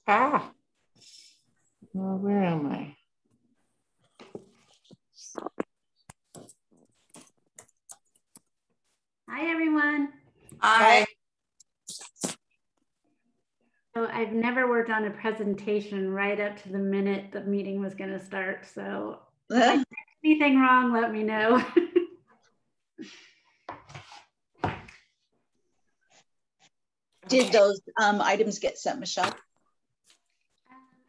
Ah, well, where am I? Hi, everyone. Hi. So I've never worked on a presentation right up to the minute the meeting was going to start. So if I did anything wrong, let me know. Did those items get sent, Michelle?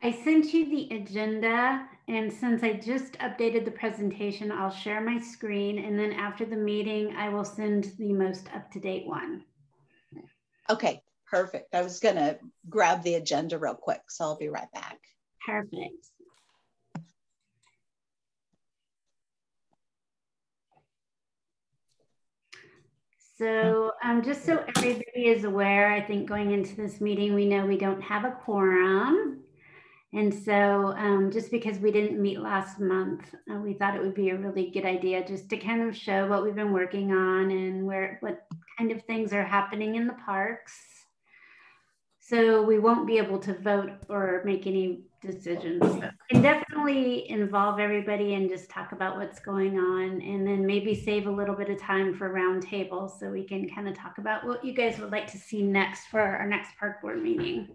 I sent you the agenda, and since I just updated the presentation, I'll share my screen, and then after the meeting, I will send the most up-to-date one. Okay, perfect. I was gonna grab the agenda real quick, so I'll be right back. Perfect. So just so everybody is aware, I think going into this meeting, we know we don't have a quorum. And so just because we didn't meet last month, we thought it would be a really good idea just to kind of show what we've been working on and what kind of things are happening in the parks. So we won't be able to vote or make any decisions. So can definitely involve everybody and just talk about what's going on, and then maybe save a little bit of time for roundtables so we can kind of talk about what you guys would like to see next for our next park board meeting.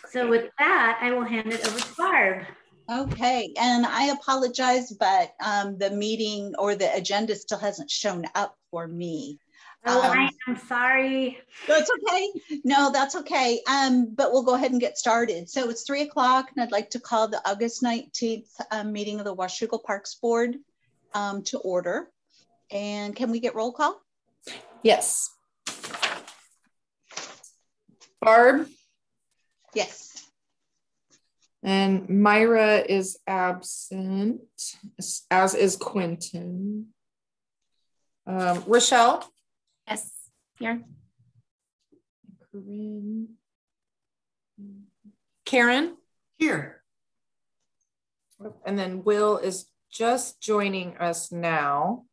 So with that, I will hand it over to Barb. Okay, and I apologize, but the meeting or the agenda still hasn't shown up for me. Oh, I'm sorry. That's okay. No, that's okay. But we'll go ahead and get started. So it's 3 o'clock, and I'd like to call the August 19th meeting of the Washougal Parks Board to order. And can we get roll call? Yes. Barb? Yes. And Myra is absent, as is Quentin. Rochelle? Yes, here. Corinne. Karen? Here. And then Will is just joining us now.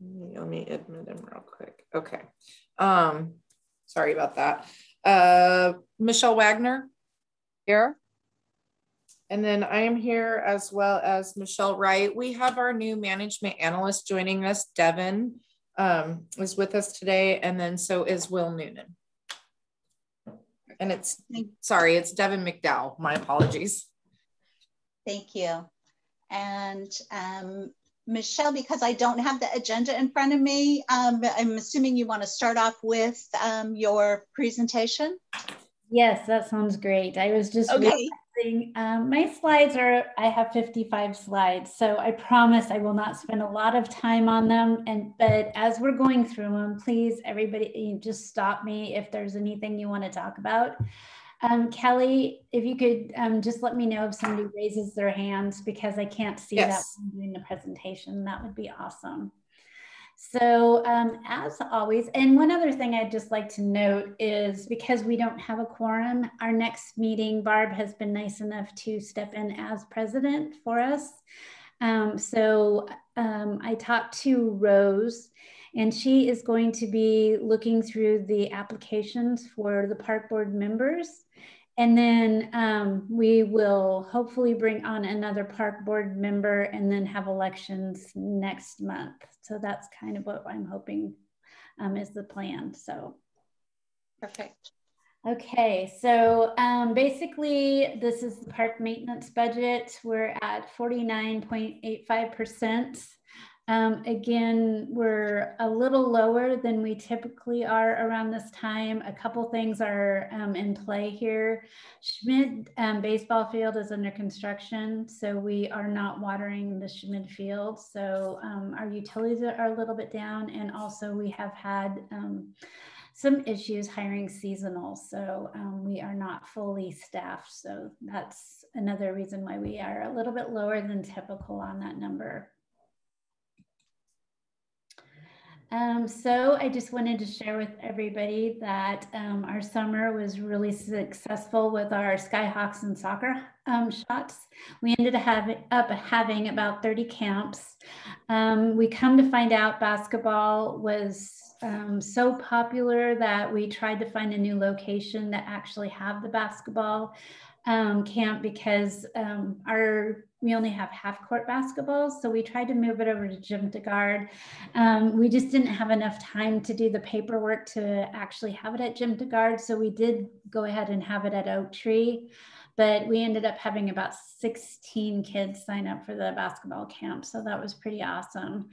Let me admit him real quick. Okay. Sorry about that. Michelle Wagner? Here. And then I am here as well as Michelle Wright. We have our new management analyst joining us. Devin is with us today. And then so is Will Noonan. And it's Devin McDowell. My apologies. Thank you. And Michelle, because I don't have the agenda in front of me, I'm assuming you want to start off with your presentation? Yes, that sounds great. I was just okay. My slides I have 55 slides, so I promise I will not spend a lot of time on them. But as we're going through them, please, everybody, just stop me if there's anything you want to talk about. Kelly, if you could just let me know if somebody raises their hands, because I can't see that when I'm doing the presentation. That would be awesome. So as always, and one other thing I'd just like to note is, because we don't have a quorum, our next meeting, Barb has been nice enough to step in as president for us. I talked to Rose, and she is going to be looking through the applications for the park board members. And then we will hopefully bring on another park board member and then have elections next month. So that's kind of what I'm hoping is the plan. So perfect. Okay, so basically this is the park maintenance budget. We're at 49.85%. Again, we're a little lower than we typically are around this time. A couple things are in play here. Schmid baseball field is under construction, so we are not watering the Schmid field. So our utilities are a little bit down, and also we have had some issues hiring seasonal. So we are not fully staffed. So that's another reason why we are a little bit lower than typical on that number. So I just wanted to share with everybody that our summer was really successful with our Skyhawks and soccer shots. We ended up having about 30 camps. We come to find out basketball was so popular that we tried to find a new location to actually have the basketball camp, because we only have half court basketball. So we tried to move it over to Jemtegaard. We just didn't have enough time to do the paperwork to actually have it at Jemtegaard. So we did go ahead and have it at Oak Tree, but we ended up having about 16 kids sign up for the basketball camp. So that was pretty awesome.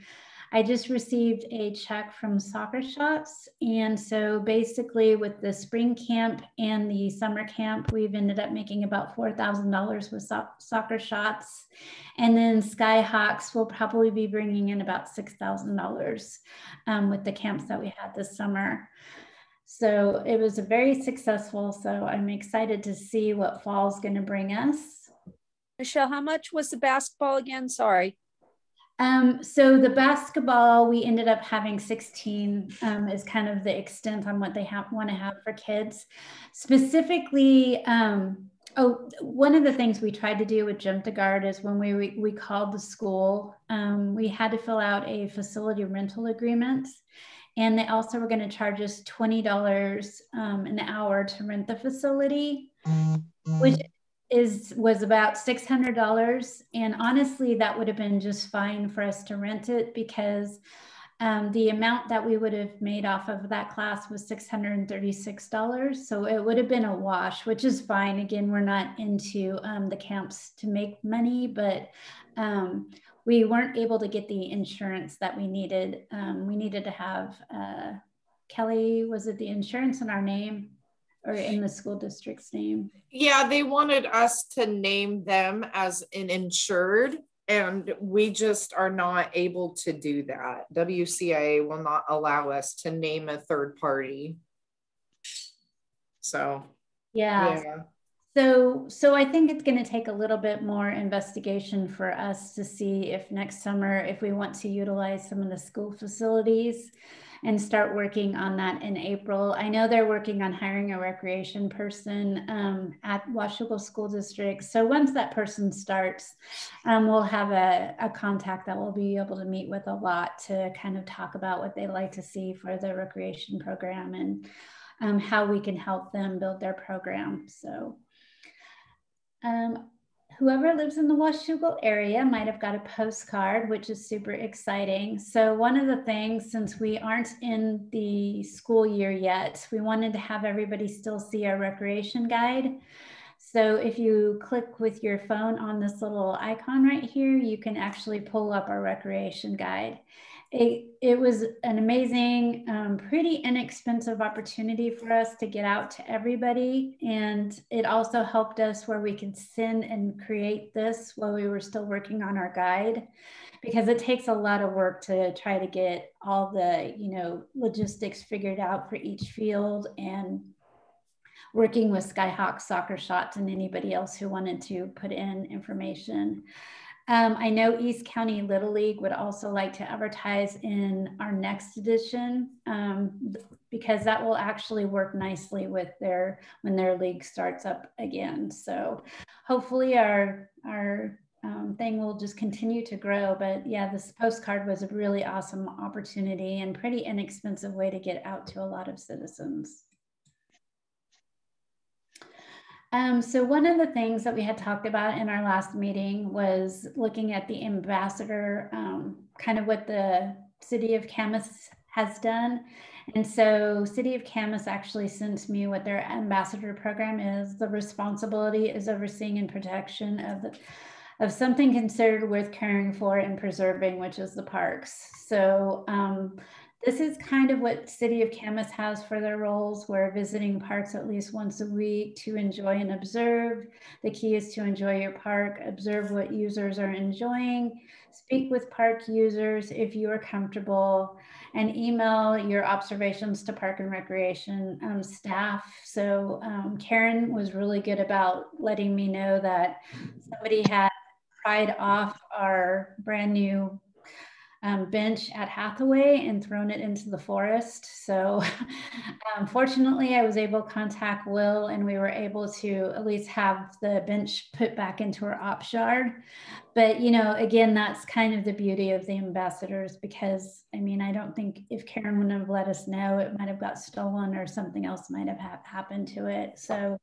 I just received a check from Soccer Shots. And so basically with the spring camp and the summer camp, we've ended up making about $4,000 with Soccer Shots. And then Skyhawks will probably be bringing in about $6,000 with the camps that we had this summer. So it was a very successful. So I'm excited to see what fall's going to bring us. Michelle, how much was the basketball again? Sorry. So the basketball, we ended up having 16 is kind of the extent on what they want to have for kids. Specifically, one of the things we tried to do with Jemtegaard is when we called the school, we had to fill out a facility rental agreement. And they also were going to charge us $20 an hour to rent the facility, which was about $600. And honestly, that would have been just fine for us to rent it, because the amount that we would have made off of that class was $636. So it would have been a wash, which is fine. Again, we're not into the camps to make money, but we weren't able to get the insurance that we needed. We needed to have, Kelly, was it the insurance in our name? Or in the school district's name? Yeah, they wanted us to name them as an insured, and we just are not able to do that. WCIA will not allow us to name a third party. So, yeah. So I think it's going to take a little bit more investigation for us to see if next summer, if we want to utilize some of the school facilities and start working on that in April. I know they're working on hiring a recreation person at Washougal School District. So once that person starts, we'll have a contact that we'll be able to meet with a lot to kind of talk about what they like to see for the recreation program and how we can help them build their program. So whoever lives in the Washougal area might have got a postcard, which is super exciting. So one of the things, since we aren't in the school year yet, we wanted to have everybody still see our recreation guide. So if you click with your phone on this little icon right here, you can actually pull up our recreation guide. It was an amazing, pretty inexpensive opportunity for us to get out to everybody. And it also helped us where we could send and create this while we were still working on our guide, because it takes a lot of work to try to get all the, logistics figured out for each field, and working with Skyhawk, Soccer Shots, and anybody else who wanted to put in information. I know East County Little League would also like to advertise in our next edition, because that will actually work nicely with when their league starts up again. So hopefully our thing will just continue to grow. But yeah, this postcard was a really awesome opportunity and pretty inexpensive way to get out to a lot of citizens. So one of the things that we had talked about in our last meeting was looking at the ambassador, kind of what the city of Camas has done. And so city of Camas actually sent me what their ambassador program is. The responsibility is overseeing and protection of something considered worth caring for and preserving, which is the parks. So this is kind of what City of Camas has for their roles. We're visiting parks at least once a week to enjoy and observe. The key is to enjoy your park, observe what users are enjoying, speak with park users if you are comfortable, and email your observations to Park and Recreation staff. So Karen was really good about letting me know that somebody had pried off our brand new bench at Hathaway and thrown it into the forest. So fortunately, I was able to contact Will, and we were able to at least have the bench put back into our ops yard. But, you know, again, that's kind of the beauty of the ambassadors, because I mean, I don't think if Karen wouldn't have let us know, it might have got stolen or something else might have happened to it. So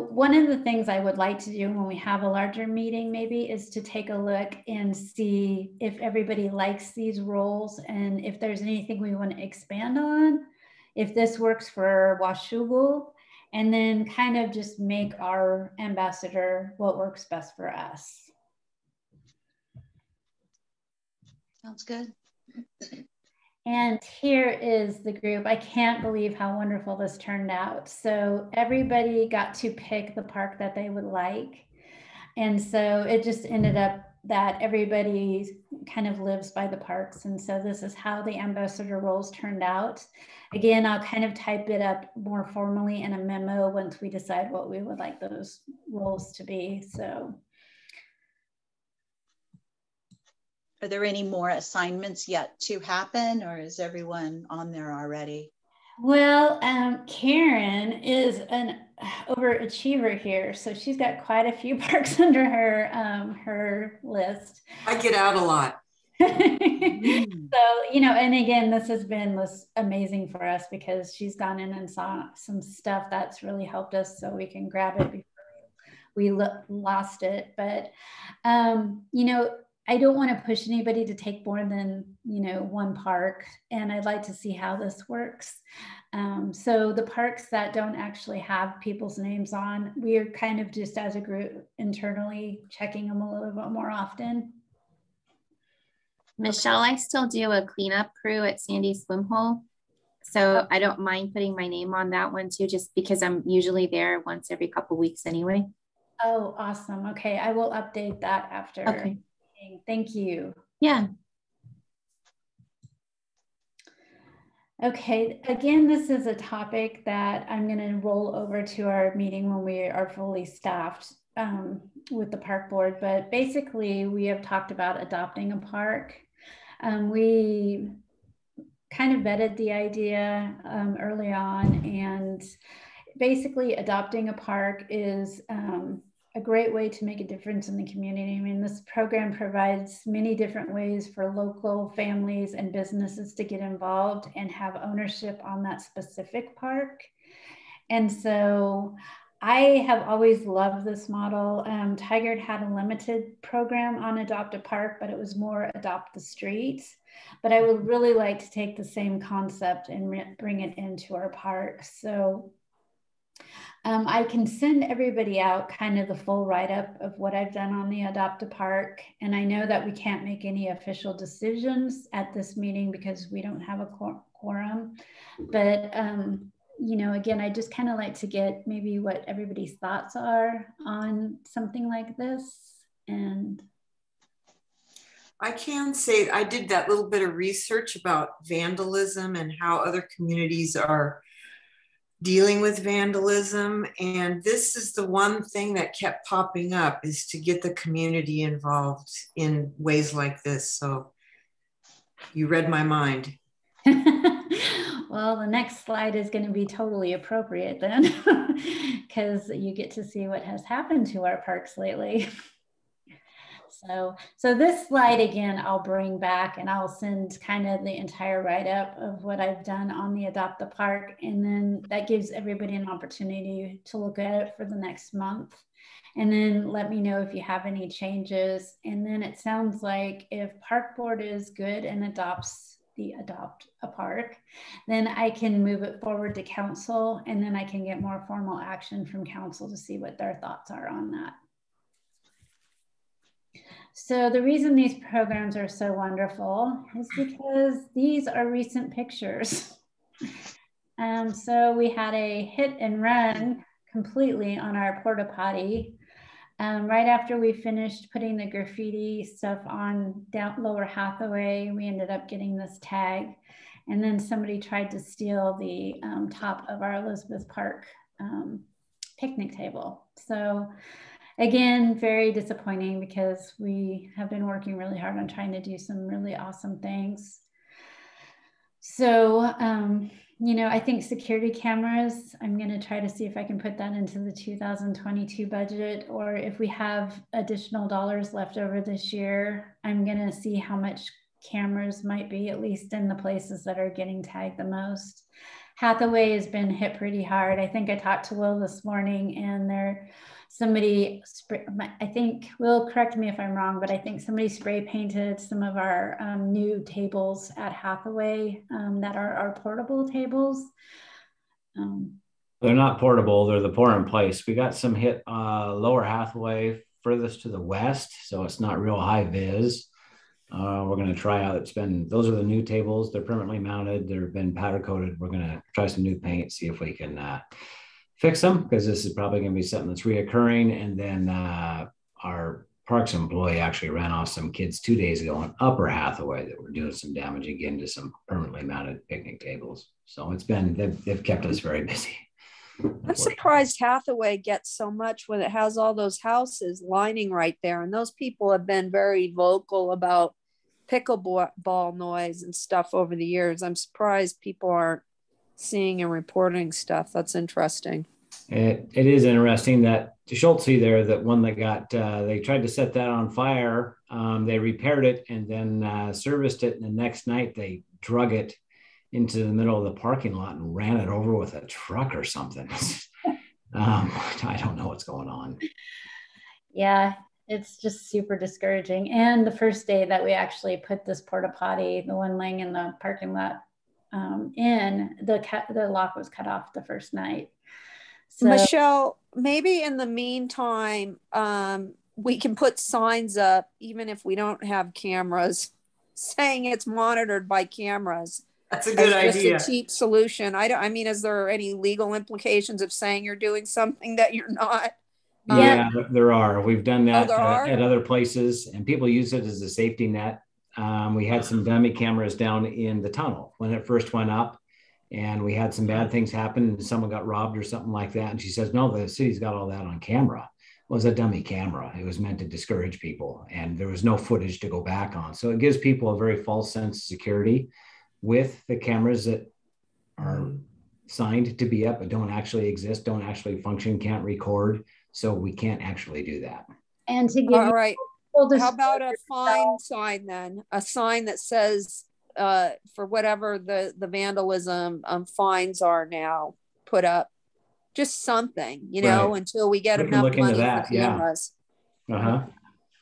one of the things I would like to do when we have a larger meeting maybe is to take a look and see if everybody likes these roles and if there's anything we want to expand on, if this works for Washougal, and then kind of just make our ambassador what works best for us. Sounds good. And here is the group. I can't believe how wonderful this turned out. So everybody got to pick the park that they would like. And so it just ended up that everybody kind of lives by the parks. And so this is how the ambassador roles turned out. Again, I'll kind of type it up more formally in a memo once we decide what we would like those roles to be. So. Are there any more assignments yet to happen, or is everyone on there already? Well, Karen is an overachiever here, so she's got quite a few parks under her her list. I get out a lot. So, you know, and again, this has been amazing for us because she's gone in and saw some stuff that's really helped us so we can grab it before we lost it. But, you know, I don't want to push anybody to take more than, you know, one park, and I'd like to see how this works. So the parks that don't actually have people's names on, we are kind of just as a group internally checking them a little bit more often. Michelle, I still do a cleanup crew at Sandy's Swim Hole. So I don't mind putting my name on that one too, just because I'm usually there once every couple of weeks anyway. Oh, awesome. Okay, I will update that after. Okay. Thank you. Yeah. Okay, again, this is a topic that I'm going to roll over to our meeting when we are fully staffed with the park board. But basically, we have talked about adopting a park. We kind of vetted the idea early on, and basically adopting a park is a great way to make a difference in the community. I mean, this program provides many different ways for local families and businesses to get involved and have ownership on that specific park. And so I have always loved this model. Tigard had a limited program on Adopt a Park, but it was more Adopt the Street. But I would really like to take the same concept and bring it into our park. So I can send everybody out kind of the full write-up of what I've done on the Adopt a Park. And I know that we can't make any official decisions at this meeting because we don't have a quorum. But, you know, again, I just kind of like to get maybe what everybody's thoughts are on something like this. And I can say I did that little bit of research about vandalism and how other communities are dealing with vandalism. And this is the one thing that kept popping up, is to get the community involved in ways like this. So you read my mind. Well, the next slide is going to be totally appropriate then, because you get to see what has happened to our parks lately. So this slide, again, I'll bring back and I'll send kind of the entire write-up of what I've done on the Adopt the Park. And then that gives everybody an opportunity to look at it for the next month. And then let me know if you have any changes. And then it sounds like if Park Board is good and adopts the Adopt a Park, then I can move it forward to council, and then I can get more formal action from council to see what their thoughts are on that. So the reason these programs are so wonderful is because these are recent pictures. So we had a hit and run completely on our porta potty. Right after we finished putting the graffiti stuff on down Lower Hathaway, we ended up getting this tag. And then somebody tried to steal the top of our Elizabeth Park picnic table. So again, very disappointing because we have been working really hard on trying to do some really awesome things. So, I think security cameras, I'm going to try to see if I can put that into the 2022 budget, or if we have additional dollars left over this year, I'm going to see how much cameras might be, at least in the places that are getting tagged the most. Hathaway has been hit pretty hard. I think I talked to Will this morning, and I think, Will, correct me if I'm wrong, but I think somebody spray painted some of our new tables at Hathaway that are our portable tables. They're not portable, they're the pour in place. We got some hit lower Hathaway furthest to the west, so it's not real high vis. We're going to try out, those are the new tables. They're permanently mounted. They've been powder coated. We're going to try some new paint, see if we can fix them, because this is probably going to be something that's reoccurring. And then our parks employee actually ran off some kids 2 days ago on Upper Hathaway that were doing some damage again to some permanently mounted picnic tables. So they've kept us very busy. I'm surprised Hathaway gets so much when it has all those houses lining right there. And those people have been very vocal about pickleball noise and stuff over the years. I'm surprised people aren't seeing and reporting stuff. That's interesting. It is interesting that the Schultze there, that one that got, they tried to set that on fire. They repaired it and then serviced it. And the next night they drug it into the middle of the parking lot and ran it over with a truck or something. I don't know what's going on. Yeah, it's just super discouraging. And the first day that we actually put this porta potty, the one laying in the parking lot, the lock was cut off the first night. So, Michelle, maybe in the meantime, we can put signs up, even if we don't have cameras, saying it's monitored by cameras. That's a good idea. Just a cheap solution. I mean, is there any legal implications of saying you're doing something that you're not? Yeah, there are. We've done that at other places, and people use it as a safety net. We had some dummy cameras down in the tunnel when it first went up, and we had some bad things happen, and someone got robbed or something like that. And she says, no, the city's got all that on camera. It was a dummy camera. It was meant to discourage people, and there was no footage to go back on. So it gives people a very false sense of security with the cameras that are signed to be up but don't actually exist, don't actually function, can't record. So we can't actually do that. And to give all right. How about a fine sign then? A sign that says for whatever the vandalism fines are now put up. Just something, until we get enough money for cameras. Yeah.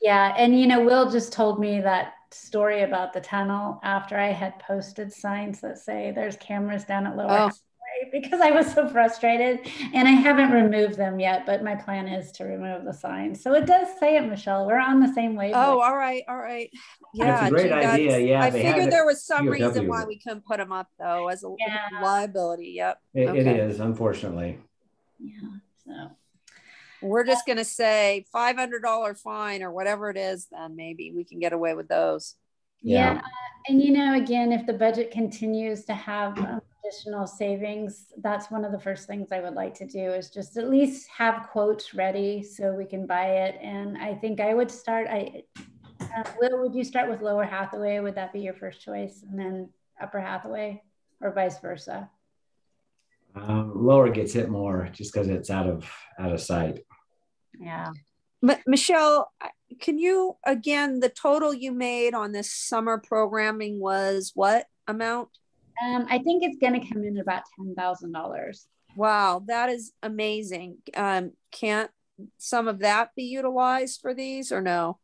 Yeah, and Will just told me that story about the tunnel after I had posted signs that say there's cameras down at Lower Hathaway, because I was so frustrated, and I haven't removed them yet, but my plan is to remove the signs. So it does say it, Michelle. We're on the same wavelength. Oh, all right. Yeah, that's a great idea. Yeah, I figured there was some reason why we couldn't put them up though, as a liability. Yep. It is, unfortunately. Yeah. So we're just going to say $500 fine or whatever it is, then maybe we can get away with those. Yeah. And, again, if the budget continues to have additional savings, that's one of the first things I would like to do, is just at least have quotes ready so we can buy it. And I think I would start, Will, would you start with Lower Hathaway? Would that be your first choice? And then Upper Hathaway, or vice versa? Lower gets hit more just because it's out of sight. Yeah. But Michelle, can you, again, the total you made on this summer programming was what amount? I think it's going to come in about $10,000. Wow, that is amazing. Can't some of that be utilized for these, or no?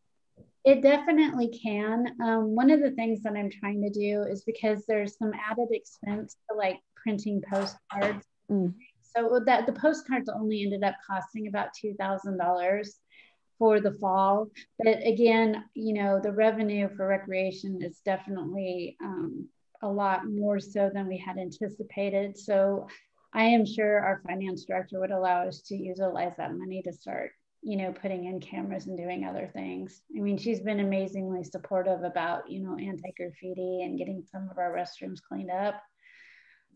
It definitely can. One of the things that I'm trying to do is, because there's some added expense to like printing postcards. So that the postcards only ended up costing about $2,000 for the fall. But again, the revenue for recreation is definitely a lot more so than we had anticipated. So I am sure our finance director would allow us to utilize that money to start, putting in cameras and doing other things. I mean, she's been amazingly supportive about, anti-graffiti and getting some of our restrooms cleaned up.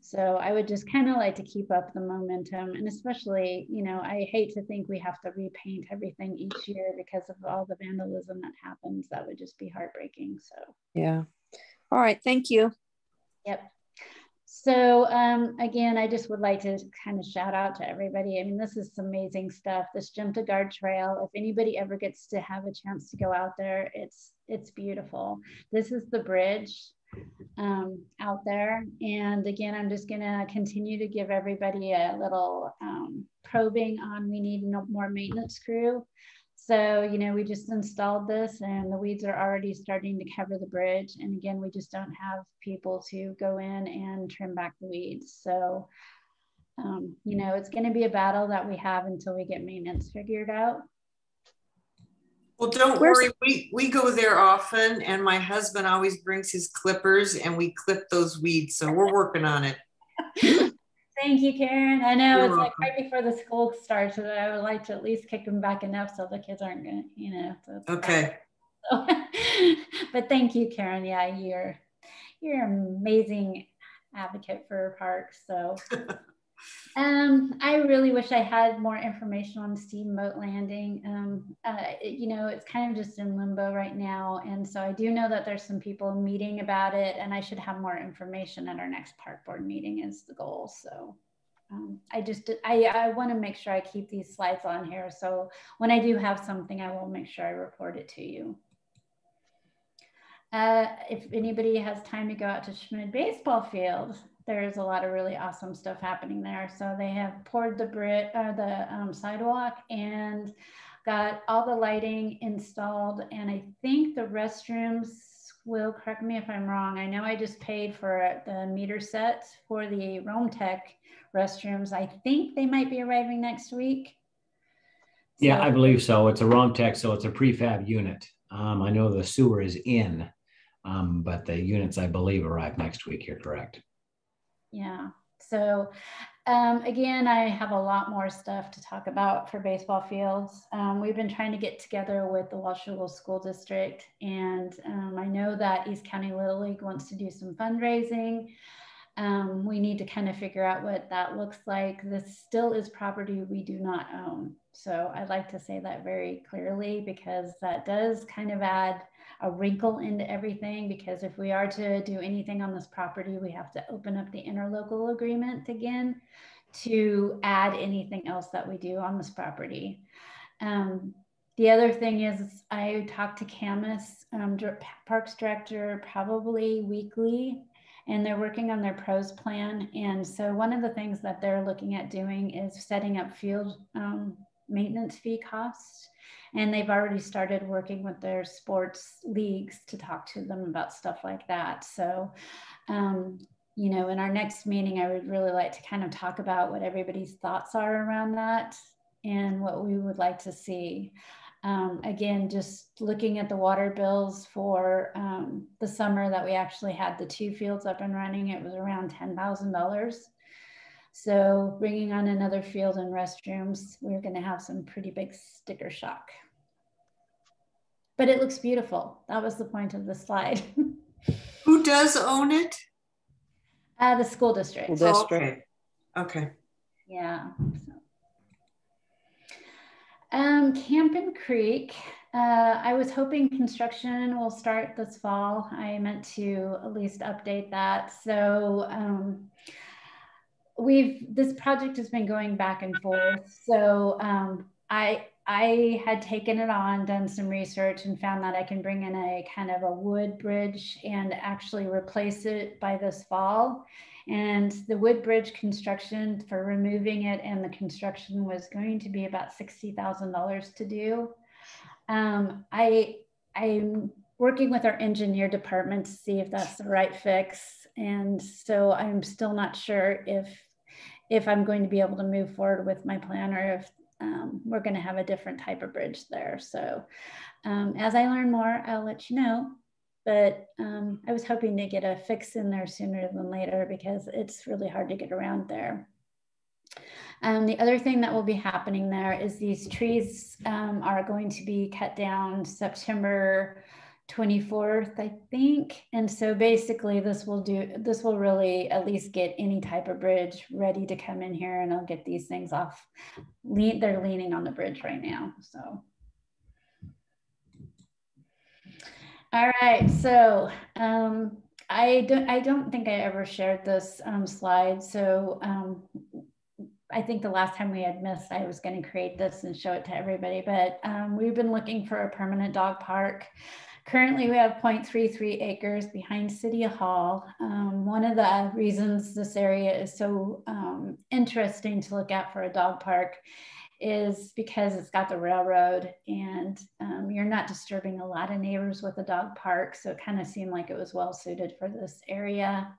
So I would just kind of like to keep up the momentum, and especially, you know, I hate to think we have to repaint everything each year because of all the vandalism that happens. That would just be heartbreaking. So yeah. All right, thank you. Yep. So again, I just would like to kind of shout out to everybody. I mean, this is amazing stuff. This Jemtegaard Trail, if anybody ever gets to have a chance to go out there, it's beautiful. This is the bridge out there. And again, I'm just gonna continue to give everybody a little probing on, we need more maintenance crew. So, you know, we just installed this and the weeds are already starting to cover the bridge. And again, we just don't have people to go in and trim back the weeds. So, you know, it's going to be a battle that we have until we get maintenance figured out. Well, don't worry. We go there often, and my husband always brings his clippers and we clip those weeds. So we're working on it. Thank you, Karen. I know You're it's welcome. like right before the school starts, so I would like to at least kick them back enough so the kids aren't going to, you know. Okay. So, but thank you, Karen. Yeah, you're an amazing advocate for parks. So I really wish I had more information on Steamboat Landing. You know, it's kind of just in limbo right now. And so I do know that there's some people meeting about it, and I should have more information at our next park board meeting is the goal. So I want to make sure I keep these slides on here. So when I do have something, I will make sure I report it to you. If anybody has time to go out to Schmid baseball field, there's a lot of really awesome stuff happening there. So they have poured the sidewalk and got all the lighting installed. And I think the restrooms, will correct me if I'm wrong. I know I just paid for the meter set for the Rome Tech restrooms. I think they might be arriving next week. Yeah, I believe so. It's a Rome Tech, so it's a prefab unit. I know the sewer is in, but the units, I believe, arrive next week. You're correct. Yeah. So again, I have a lot more stuff to talk about for baseball fields. We've been trying to get together with the Washougal School District, and I know that East County Little League wants to do some fundraising. We need to kind of figure out what that looks like. This still is property we do not own. So I'd like to say that very clearly, because that does kind of add a wrinkle into everything, because if we are to do anything on this property, we have to open up the interlocal agreement again to add anything else that we do on this property. The other thing is I talk to Camas, Parks Director, probably weekly, and they're working on their pros plan. And so one of the things that they're looking at doing is setting up field maintenance fee costs. And they've already started working with their sports leagues to talk to them about stuff like that. So, you know, in our next meeting, I would really like to kind of talk about what everybody's thoughts are around that and what we would like to see. Again, just looking at the water bills for the summer that we actually had the 2 fields up and running, it was around $10,000. So bringing on another field and restrooms, we're going to have some pretty big sticker shock. But it looks beautiful. That was the point of the slide. Who does own it? The school district. Oh, okay. Okay. Yeah. Campen Creek. I was hoping construction will start this fall. I meant to at least update that. So this project has been going back and forth. So I had taken it on, done some research, and found that I can bring in a kind of a wood bridge and actually replace it by this fall. And the wood bridge construction, for removing it and the construction, was going to be about $60,000 to do. I'm working with our engineer department to see if that's the right fix. And so I'm still not sure if I'm going to be able to move forward with my plan, or if we're going to have a different type of bridge there. So as I learn more, I'll let you know. But I was hoping to get a fix in there sooner than later, because it's really hard to get around there. The other thing that will be happening there is these trees are going to be cut down September 24th, I think. And so basically this will really at least get any type of bridge ready to come in here, and I'll get these things off. They're leaning on the bridge right now, so. All right, so I don't think I ever shared this slide. So I think the last time we had missed, I was going to create this and show it to everybody, but we've been looking for a permanent dog park. Currently, we have 0.33 acres behind City Hall. One of the reasons this area is so interesting to look at for a dog park is because it's got the railroad, and you're not disturbing a lot of neighbors with a dog park. So it kind of seemed like it was well suited for this area.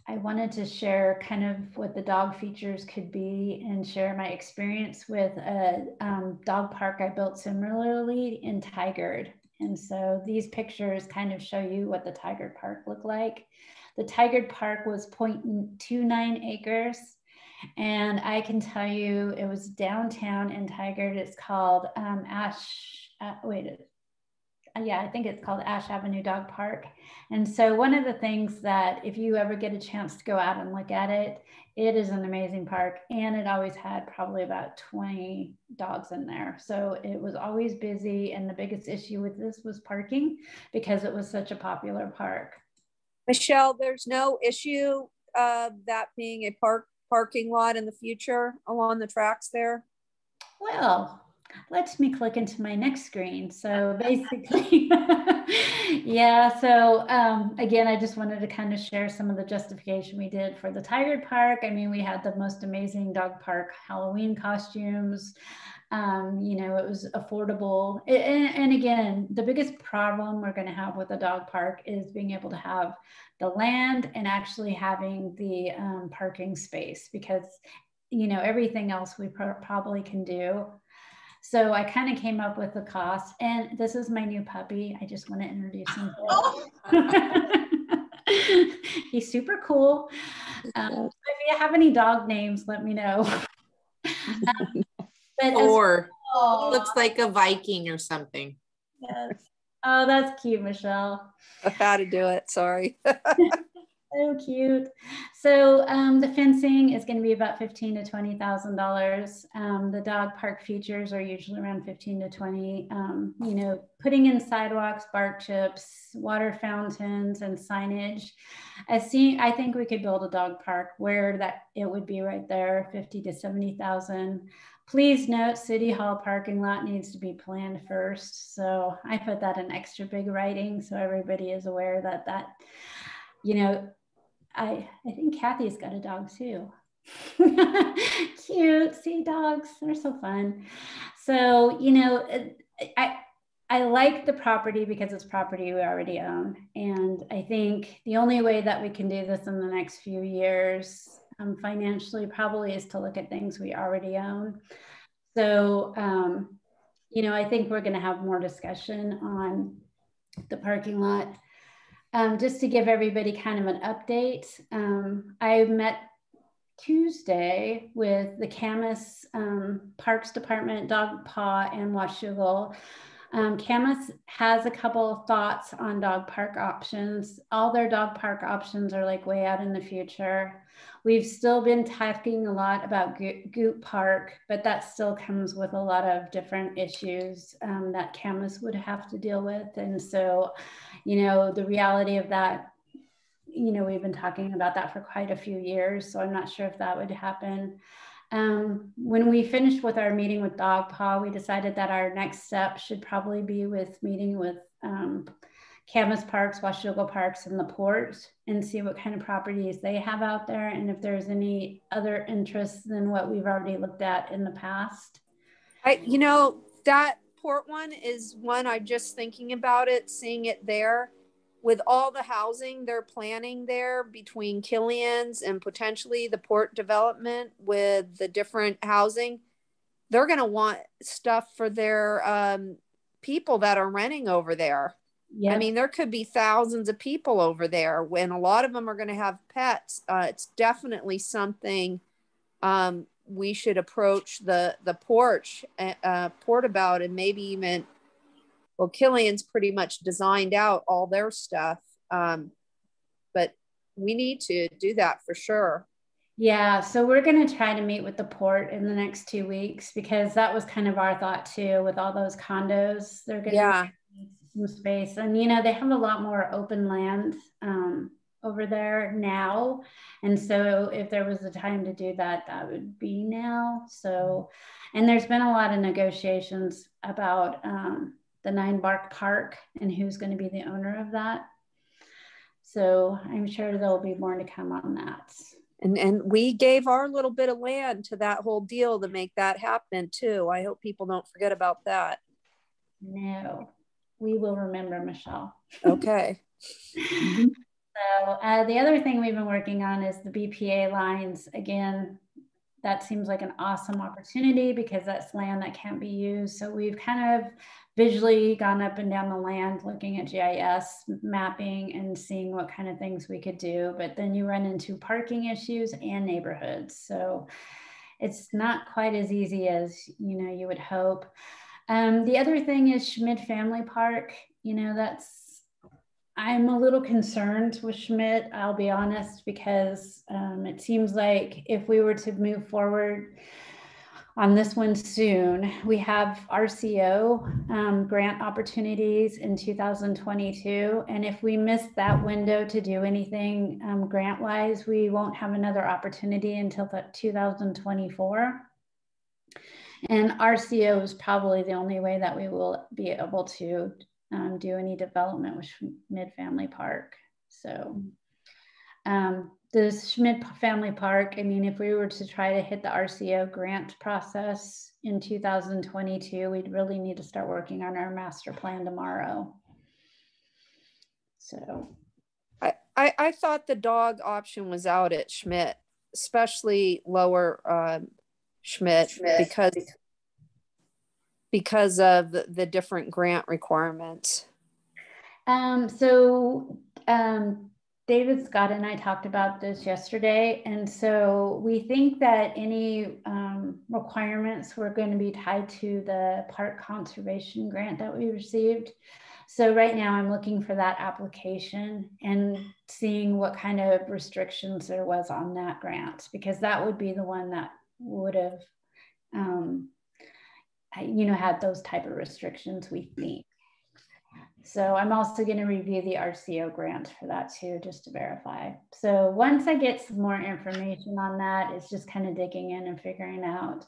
I wanted to share kind of what the dog features could be and share my experience with a dog park I built similarly in Tigard. And so these pictures kind of show you what the Tigard Park looked like. The Tigard Park was 0.29 acres. And I can tell you it was downtown in Tigard. It's called I think it's called Ash Avenue Dog Park. And so one of the things that if you ever get a chance to go out and look at it, it is an amazing park. And it always had probably about 20 dogs in there. So it was always busy. And the biggest issue with this was parking, because it was such a popular park. Michelle, there's no issue that being a parking lot in the future along the tracks there? Well, let me click into my next screen. So basically, yeah, so again, I just wanted to kind of share some of the justification we did for the Tigard Park. I mean, we had the most amazing dog park Halloween costumes. You know, it was affordable. And again, the biggest problem we're going to have with a dog park is being able to have the land and actually having the parking space, because, you know, everything else we probably can do. So I kind of came up with the cost, and this is my new puppy. I just want to introduce him. He's super cool. If you have any dog names, let me know. Or looks like a Viking or something. Yes. Oh, that's cute, Michelle. How to do it, sorry. So cute. So the fencing is going to be about $15,000 to $20,000. The dog park features are usually around 15 to 20. You know, putting in sidewalks, bark chips, water fountains, and signage. I think we could build a dog park where that it would be right there, 50 to 70,000. Please note, City Hall parking lot needs to be planned first. So I put that in extra big writing so everybody is aware that you know, I think Kathy's got a dog too. Cute, see, dogs, they're so fun. So, you know, I like the property because it's property we already own. And I think the only way that we can do this in the next few years financially probably is to look at things we already own. So, you know, I think we're going to have more discussion on the parking lot. Just to give everybody kind of an update, I met Tuesday with the Camas Parks Department, Dog Paw, and Washougal. Camas has a couple of thoughts on dog park options. All their dog park options are like way out in the future. We've still been talking a lot about Goop Park, but that still comes with a lot of different issues that Camas would have to deal with. And so, you know, the reality of that, you know, we've been talking about that for quite a few years. So I'm not sure if that would happen. When we finished with our meeting with Dog Paw, we decided that our next step should probably be with meeting with Camas Parks, Washougal Parks, and the Port, and see what kind of properties they have out there, and if there's any other interests than what we've already looked at in the past. You know, that Port one is one I'm just thinking about it, seeing it there. With all the housing they're planning there between Killian's and potentially the Port development with the different housing, they're going to want stuff for their people that are renting over there. Yep. I mean, there could be thousands of people over there when a lot of them are going to have pets. It's definitely something we should approach the port about, and maybe even Well, Killian's pretty much designed out all their stuff. But we need to do that for sure. Yeah, so we're going to try to meet with the port in the next 2 weeks, because that was kind of our thought too, with all those condos. They're going to need some space. And, you know, they have a lot more open land over there now. And so if there was a time to do that, that would be now. So, and there's been a lot of negotiations about the 9 Bark Park and who's going to be the owner of that. So I'm sure there'll be more to come on that. And we gave our little bit of land to that whole deal to make that happen too. I hope people don't forget about that. No, we will remember, Michelle. Okay. So the other thing we've been working on is the BPA lines. Again, that seems like an awesome opportunity because that's land that can't be used. So we've kind of visually gone up and down the land, looking at GIS mapping and seeing what kind of things we could do. But then you run into parking issues and neighborhoods. So it's not quite as easy as, you know, you would hope. The other thing is Schmid Family Park. You know, I'm a little concerned with Schmid, I'll be honest, because it seems like if we were to move forward on this one soon, we have RCO grant opportunities in 2022. And if we miss that window to do anything grant-wise, we won't have another opportunity until 2024. And RCO is probably the only way that we will be able to do any development with Schmid Family Park. So the Schmid Family Park, I mean, if we were to try to hit the RCO grant process in 2022, we'd really need to start working on our master plan tomorrow. So I thought the dog option was out at Schmid, especially lower Schmid, because of the different grant requirements. David Scott and I talked about this yesterday. And so we think that any requirements were going to be tied to the park conservation grant that we received. So right now I'm looking for that application and seeing what kind of restrictions there was on that grant, because that would be the one that would have, you know, had those type of restrictions, we think. So I'm also going to review the RCO grant for that too, just to verify. So once I get some more information on that, it's just kind of digging in and figuring out.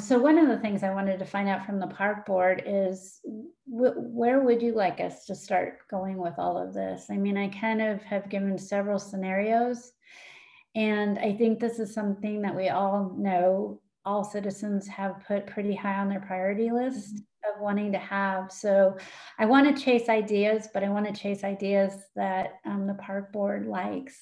So one of the things I wanted to find out from the park board is where would you like us to start going with all of this? I mean, I kind of have given several scenarios, and I think this is something that we all know all citizens have put pretty high on their priority list of wanting to have. So I want to chase ideas, but I want to chase ideas that the park board likes.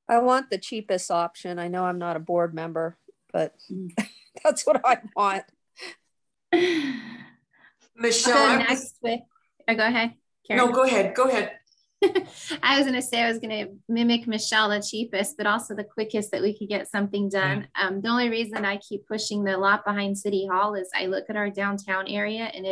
I want the cheapest option. I know I'm not a board member, but that's what I want. Michelle, go ahead, Karen. No, go ahead. Go ahead. I was going to say I was going to mimic Michelle, the cheapest, but also the quickest that we could get something done. The only reason I keep pushing the lot behind City Hall is I look at our downtown area, and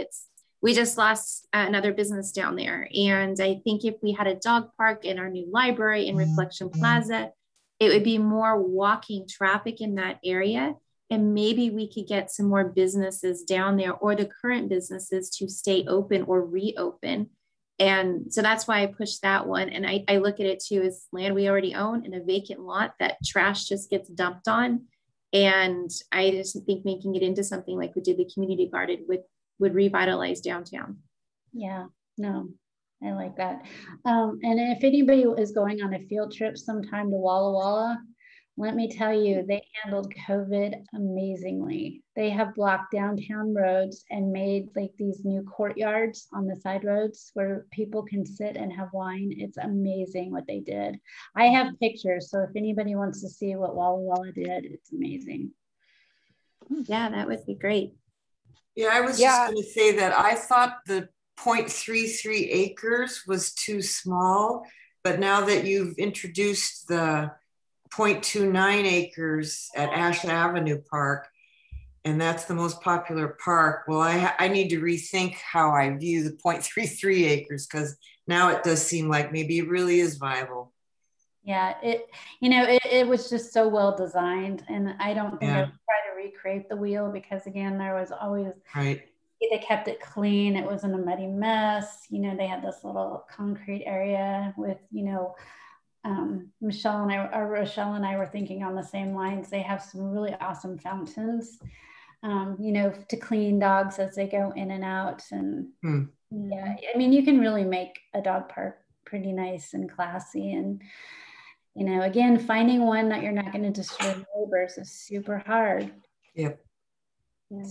we just lost another business down there. And I think if we had a dog park in our new library in Reflection Plaza, it would be more walking traffic in that area. And maybe we could get some more businesses down there, or the current businesses to stay open or reopen. And so that's why I pushed that one. And I look at it too as land we already own in a vacant lot that trash just gets dumped on. And I just think making it into something like we did the community garden would revitalize downtown. Yeah, no, I like that. And if anybody is going on a field trip sometime to Walla Walla, let me tell you, they handled COVID amazingly. They have blocked downtown roads and made like these new courtyards on the side roads where people can sit and have wine. It's amazing what they did. I have pictures, so if anybody wants to see what Walla Walla did, it's amazing. Yeah, that would be great. Yeah, I was just going to say that I thought the 0.33 acres was too small, but now that you've introduced the 0.29 acres at Ash Avenue Park, and that's the most popular park. Well, I need to rethink how I view the 0.33 acres, because now it does seem like maybe it really is viable. Yeah, it was just so well designed, and I don't think I would try to recreate the wheel, because again, there was always, they kept it clean. It wasn't a muddy mess. They had this little concrete area with, Rochelle and I were thinking on the same lines. They have some really awesome fountains, to clean dogs as they go in and out. And yeah, I mean, you can really make a dog park pretty nice and classy. And again, finding one that you're not going to disturb neighbors is super hard. Yep.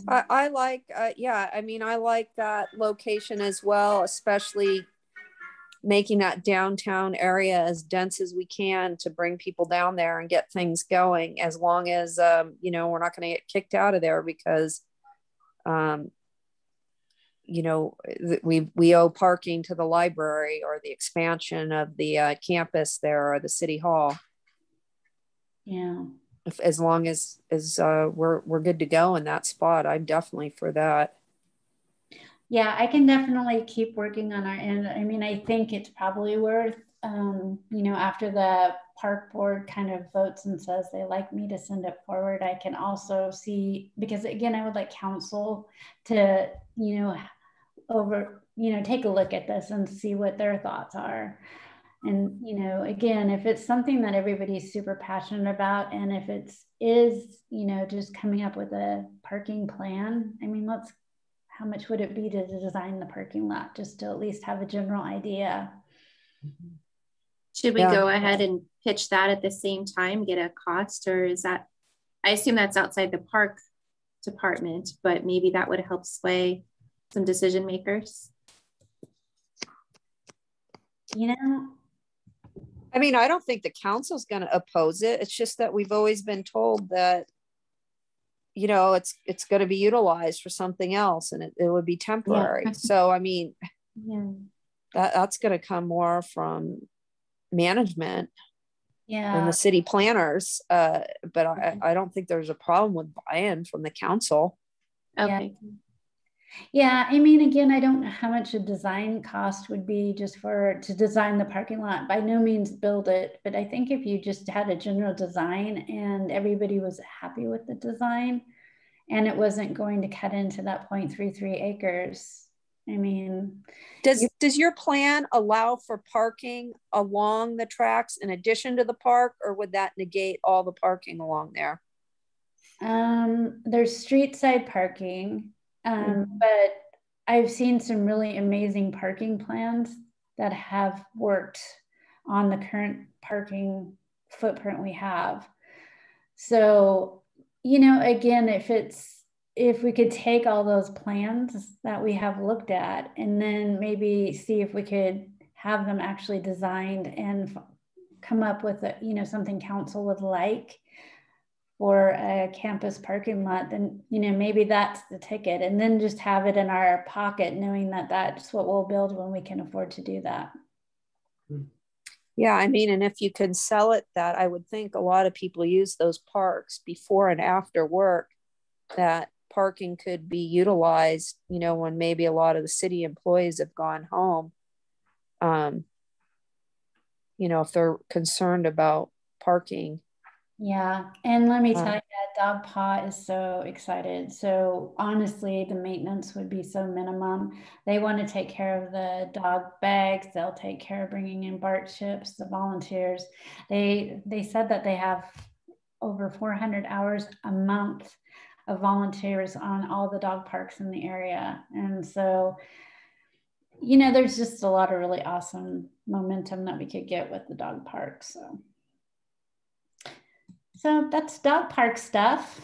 I like, I mean, I like that location as well, especially making that downtown area as dense as we can to bring people down there and get things going, as long as, we're not going to get kicked out of there because, we owe parking to the library or the expansion of the campus there or the city hall. Yeah. As long as we're good to go in that spot, I'm definitely for that. Yeah, I can definitely keep working on our end. I mean, I think it's probably worth, after the park board kind of votes and says they like me to send it forward, I can also see, because again, I would like council to, take a look at this and see what their thoughts are. And, again, if it's something that everybody's super passionate about, and if is, just coming up with a parking plan, I mean, how much would it be to design the parking lot, just to at least have a general idea? Should we go ahead and pitch that at the same time, get a cost, or is that, I assume that's outside the park department, but maybe that would help sway some decision makers? I mean, I don't think the council's going to oppose it. It's just that we've always been told that, it's going to be utilized for something else, and it would be temporary. Yeah. So, I mean, that's going to come more from management and the city planners. But I don't think there's a problem with buy-in from the council. Okay. Yeah, I mean, again, I don't know how much a design cost would be just to design the parking lot. By no means build it, but I think if you just had a general design and everybody was happy with the design and it wasn't going to cut into that 0.33 acres, I mean. Does your plan allow for parking along the tracks in addition to the park, or would that negate all the parking along there? There's street side parking. But I've seen some really amazing parking plans that have worked on the current parking footprint we have. So, again, if we could take all those plans that we have looked at and then maybe see if we could have them actually designed and come up with something council would like for a campus parking lot, then, maybe that's the ticket, and then just have it in our pocket, knowing that that's what we'll build when we can afford to do that. Yeah, I mean, and if you can sell it that, I would think a lot of people use those parks before and after work, that parking could be utilized, when maybe a lot of the city employees have gone home, if they're concerned about parking. Yeah, and let me tell you, Dog Paw is so excited. So honestly, the maintenance would be so minimum. They want to take care of the dog bags. They'll take care of bringing in BART chips, the volunteers. They said that they have over 400 hours a month of volunteers on all the dog parks in the area. And so, there's just a lot of really awesome momentum that we could get with the dog park. So that's dog park stuff.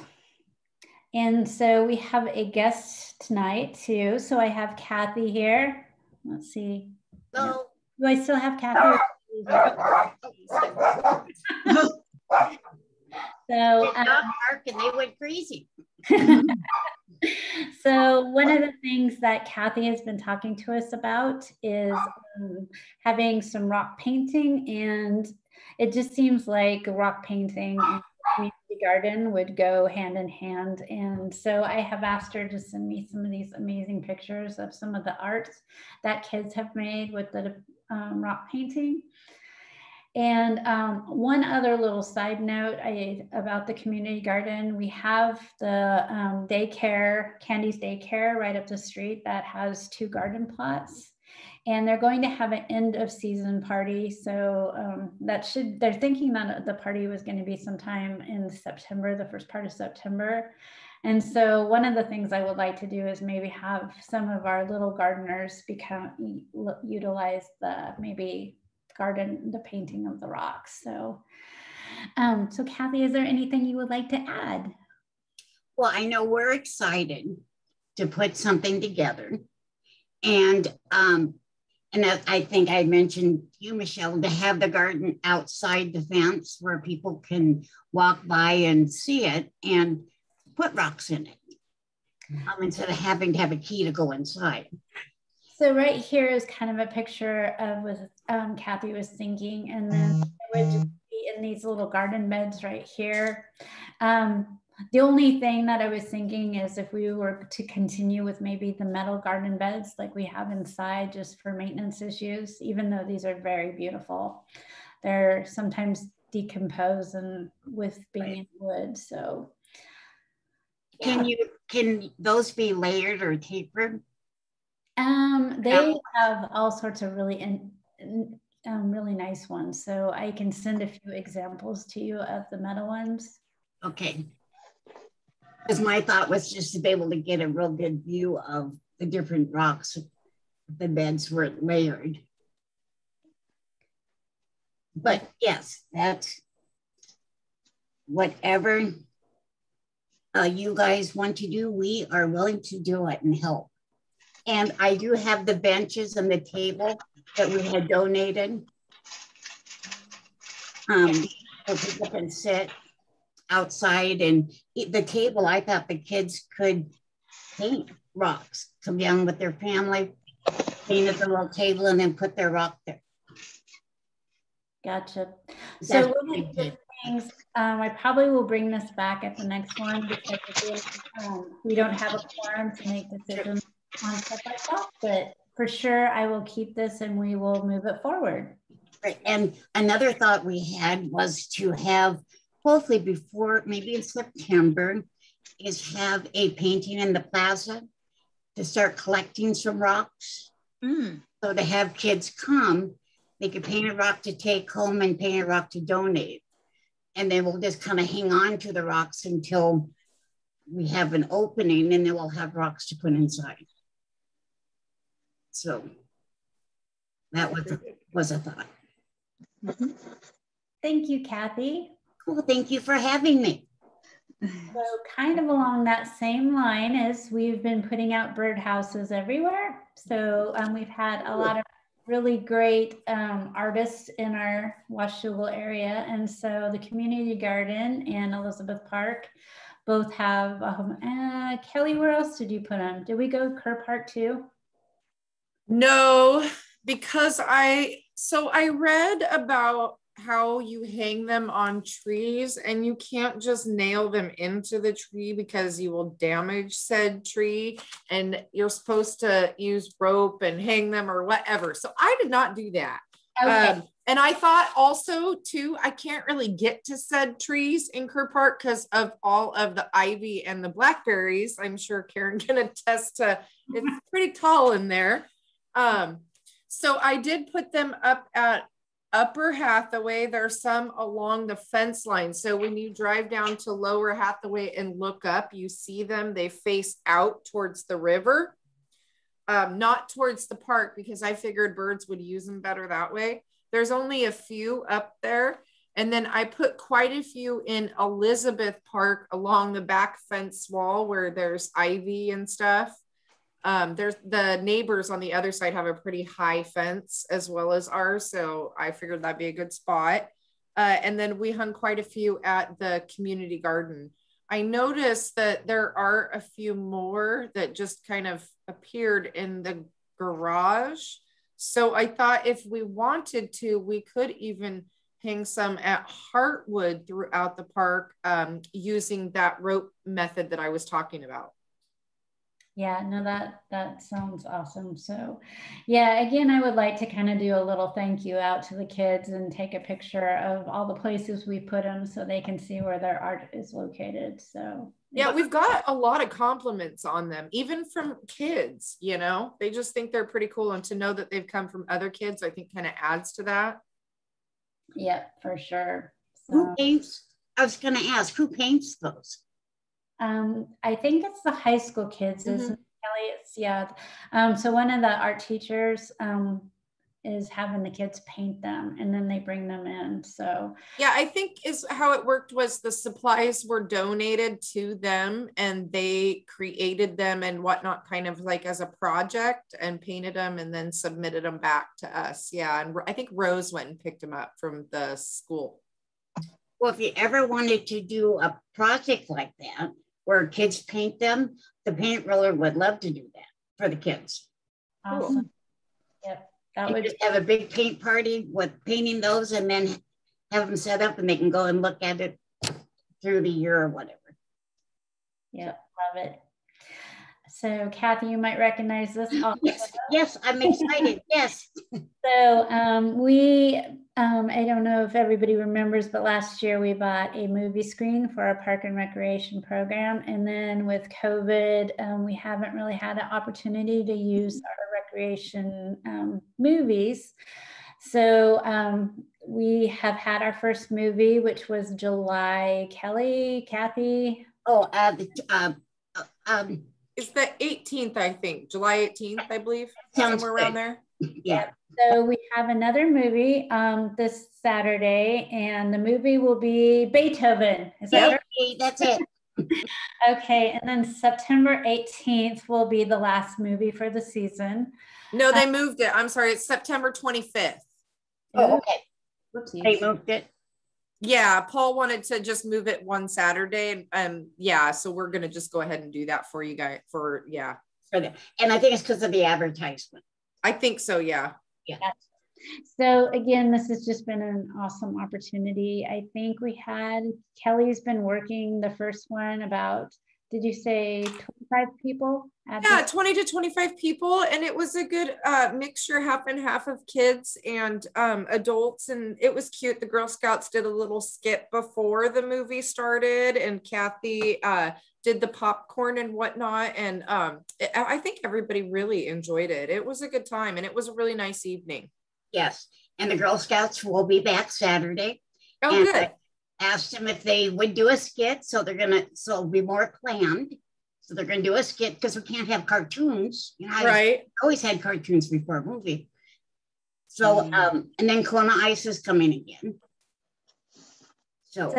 And so we have a guest tonight too. So I have Kathy here. Let's see. Hello. Do I still have Kathy? So dog park and they went crazy. So one of the things that Kathy has been talking to us about is having some rock painting, and it just seems like rock painting and community garden would go hand in hand. And so I have asked her to send me some of these amazing pictures of some of the arts that kids have made with the rock painting. And one other little side note about the community garden, we have the daycare, Candy's Daycare, right up the street that has 2 garden plots. And they're going to have an end of season party. So they're thinking that the party was going to be sometime in September, the first part of September. And so one of the things I would like to do is maybe have some of our little gardeners utilize the the painting of the rocks. So, so Kathy, is there anything you would like to add? Well, I know we're excited to put something together. And I think I mentioned you, Michelle, to have the garden outside the fence where people can walk by and see it and put rocks in it instead of having to have a key to go inside. So right here is kind of a picture of what Kathy was thinking, and then it would just be in these little garden beds right here. The only thing that I was thinking is if we were to continue with maybe the metal garden beds like we have inside just for maintenance issues, even though these are very beautiful, they're sometimes decompose and with being in wood. So yeah. Can those be layered or tapered? They have all sorts of really really nice ones. So I can send a few examples to you of the metal ones. Okay. Because my thought was just to be able to get a real good view of the different rocks. The beds were layered. But yes, that's whatever you guys want to do, we are willing to do it and help. And I do have the benches and the table that we had donated. So people can sit outside, and the table, I thought the kids could paint rocks, come down with their family, paint at the little table, and then put their rock there. Gotcha. So one of the things, I probably will bring this back at the next one because we don't have a quorum to make decisions on stuff like that, but for sure I will keep this and we will move it forward. Right. And another thought we had was to have, hopefully before, maybe in September, is have a painting in the plaza to start collecting some rocks. So to have kids come, they could paint a rock to take home and paint a rock to donate. And then we'll just kind of hang on to the rocks until we have an opening, and then we'll have rocks to put inside. So that was a thought. Thank you, Kathy. Well, thank you for having me. So kind of along that same line as we've been putting out birdhouses everywhere. So we've had a lot of really great artists in our Washougal area. And so the community garden and Elizabeth Park both have, Kelly, where else did you put them? Did we go Kerr Park too? No, because I read about how you hang them on trees and you can't just nail them into the tree because you will damage said tree, and you're supposed to use rope and hang them or whatever. So I did not do that. Okay. And I thought also too, I can't really get to said trees in Kerr Park because of all of the ivy and the blackberries. I'm sure Karen can attest to it's pretty tall in there. So I did put them up at Upper Hathaway. There's some along the fence line. So when you drive down to Lower Hathaway and look up, you see them. They face out towards the river, not towards the park, because I figured birds would use them better that way. There's only a few up there. And then I put quite a few in Elizabeth Park along the back fence wall where there's ivy and stuff. There's the neighbors on the other side have a pretty high fence as well as ours. So I figured that'd be a good spot. And then we hung quite a few at the community garden. I noticed that there are a few more that just kind of appeared in the garage. So I thought if we wanted to, we could even hang some at Heartwood throughout the park, using that rope method that I was talking about. Yeah, no, that sounds awesome. So yeah, again, I would like to kind of do a little thank you out to the kids and take a picture of all the places we put them so they can see where their art is located. So yeah, we've got a lot of compliments on them, even from kids, you know, they just think they're pretty cool. And to know that they've come from other kids, I think kind of adds to that. Yeah, for sure. So, who paints? I was going to ask, who paints those? I think it's the high school kids, isn't it, Kelly? It's, yeah. So one of the art teachers is having the kids paint them and then they bring them in. So yeah, I think is how it worked was the supplies were donated to them and they created them and whatnot, kind of like as a project, and painted them and then submitted them back to us. Yeah, and I think Rose went and picked them up from the school. Well, if you ever wanted to do a project like that, where kids paint them, the paint roller would love to do that for the kids. awesome. Cool. Yep. That would just have a big paint party with painting those and then have them set up and they can go and look at it through the year or whatever. Yeah, love it. So Kathy, you might recognize this. Yes, I'm excited. Yes. So I don't know if everybody remembers, but last year we bought a movie screen for our park and recreation program. And then with COVID, we haven't really had an opportunity to use our recreation movies. So we have had our first movie, which was July. Kathy? Oh, it's the 18th, I think. July 18th, I believe. Somewhere around there. Yeah. So we have another movie this Saturday, and the movie will be Beethoven. Is that right? That's it. Okay, and then September 18th will be the last movie for the season. No, they moved it. I'm sorry, it's September 25th. Oh, okay. Whoopsies. They moved it. Yeah, Paul wanted to just move it one Saturday. Yeah, so we're gonna just go ahead and do that for you guys. And I think it's because of the advertisement. I think so, yeah. Yeah. So again, this has just been an awesome opportunity. I think Kelly's been working the first one about, did you say 25 people? Yeah, 20 to 25 people. And it was a good mixture, half and half of kids and adults. And it was cute. The Girl Scouts did a little skit before the movie started. And Kathy did the popcorn and whatnot. And I think everybody really enjoyed it. It was a good time. And it was a really nice evening. Yes. And the Girl Scouts will be back Saturday. Oh, and good. I asked them if they would do a skit. So it'll be more planned. So they're going to do a skit because we can't have cartoons. You know, right. I always had cartoons before a movie. So, and then Kona Ice is coming again. So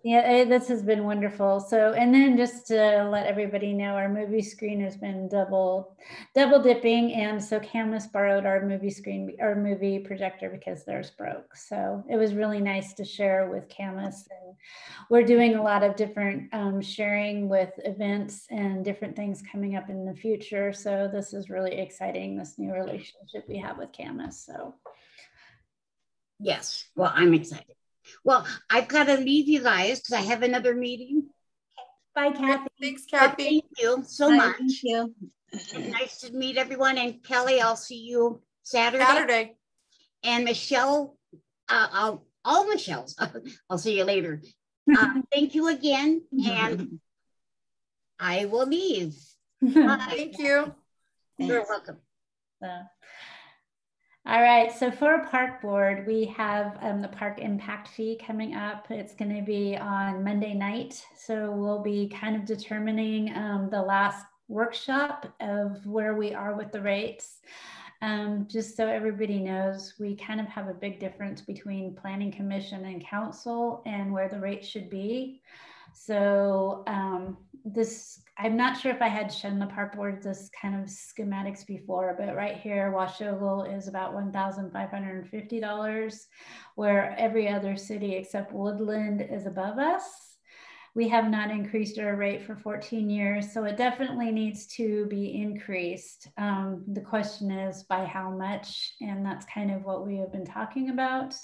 yeah, this has been wonderful. So, and then just to let everybody know, our movie screen has been double dipping. And so Camas borrowed our movie projector because theirs broke. So it was really nice to share with Camas. And we're doing a lot of different sharing with events and different things coming up in the future. So this is really exciting, this new relationship we have with Camas. So. Yes, well, I'm excited. Well, I've got to leave you guys because I have another meeting. Bye, Kathy. Thanks, Kathy. Thank you so Bye, much. Thank you. Nice to meet everyone. And Kelly, I'll see you Saturday. And Michelle, all Michelle's, I'll see you later. Thank you again. And I will leave. Bye. Thank you. You're welcome. All right, so for a park board, we have the park impact fee coming up. It's going to be on Monday night. So we'll be kind of determining the last workshop of where we are with the rates. Just so everybody knows, we kind of have a big difference between Planning Commission and Council and where the rate should be. So I'm not sure if I had shown the park board this kind of schematics before, but right here, Washougal is about $1,550, where every other city except Woodland is above us. We have not increased our rate for 14 years, so it definitely needs to be increased. The question is by how much, and that's kind of what we have been talking about.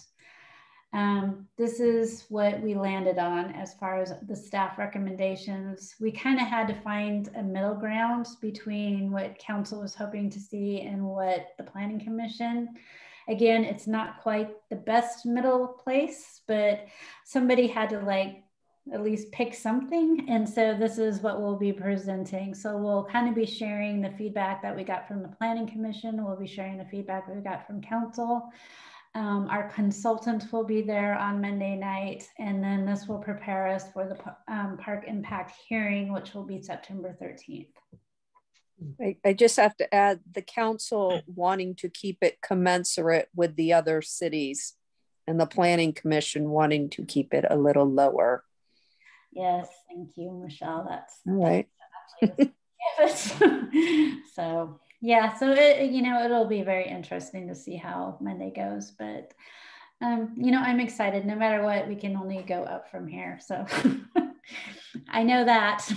This is what we landed on as far as the staff recommendations. We kind of had to find a middle ground between what council was hoping to see and what the planning commission. Again, it's not quite the best middle place, but somebody had to like at least pick something. And so this is what we'll be presenting. So we'll kind of be sharing the feedback that we got from the planning commission. We'll be sharing the feedback we got from council. Our consultants will be there on Monday night, and then this will prepare us for the park impact hearing, which will be September 13th. I just have to add the council wanting to keep it commensurate with the other cities and the planning commission wanting to keep it a little lower. Yes, thank you, Michelle. That's all right. So yeah, so it, you know, it'll be very interesting to see how Monday goes, but you know, I'm excited. No matter what, we can only go up from here. So I know that.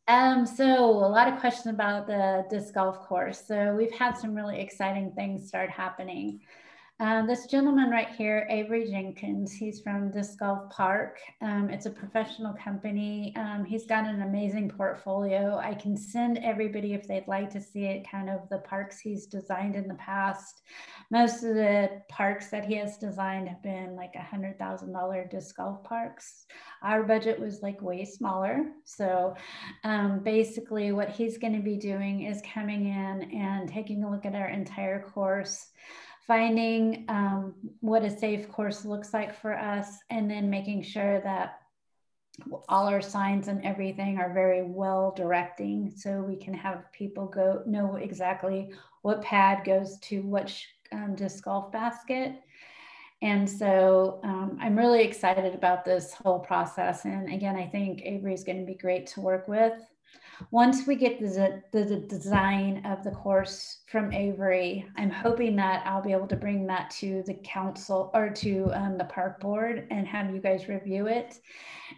So a lot of questions about the disc golf course. So we've had some really exciting things start happening. This gentleman right here, Avery Jenkins, he's from Disc Golf Park. It's a professional company. He's got an amazing portfolio. I can send everybody, if they'd like to see it, kind of the parks he's designed in the past. Most of the parks that he has designed have been like $100,000 disc golf parks. Our budget was like way smaller. So basically what he's going to be doing is coming in and taking a look at our entire course, finding what a safe course looks like for us, and then making sure that all our signs and everything are very well directing, so we can have people know exactly what pad goes to which disc golf basket. And so I'm really excited about this whole process. And again, I think Avery is going to be great to work with. Once we get the design of the course from Avery, I'm hoping that I'll be able to bring that to the council or to the park board and have you guys review it.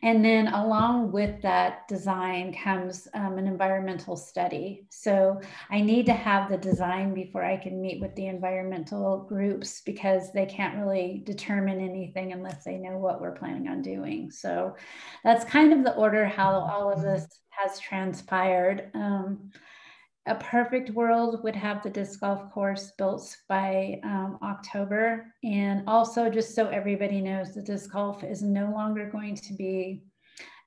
And then along with that design comes an environmental study. So I need to have the design before I can meet with the environmental groups, because they can't really determine anything unless they know what we're planning on doing. So that's kind of the order how all of this has transpired. A perfect world would have the disc golf course built by October. And also, just so everybody knows, the disc golf is no longer going to be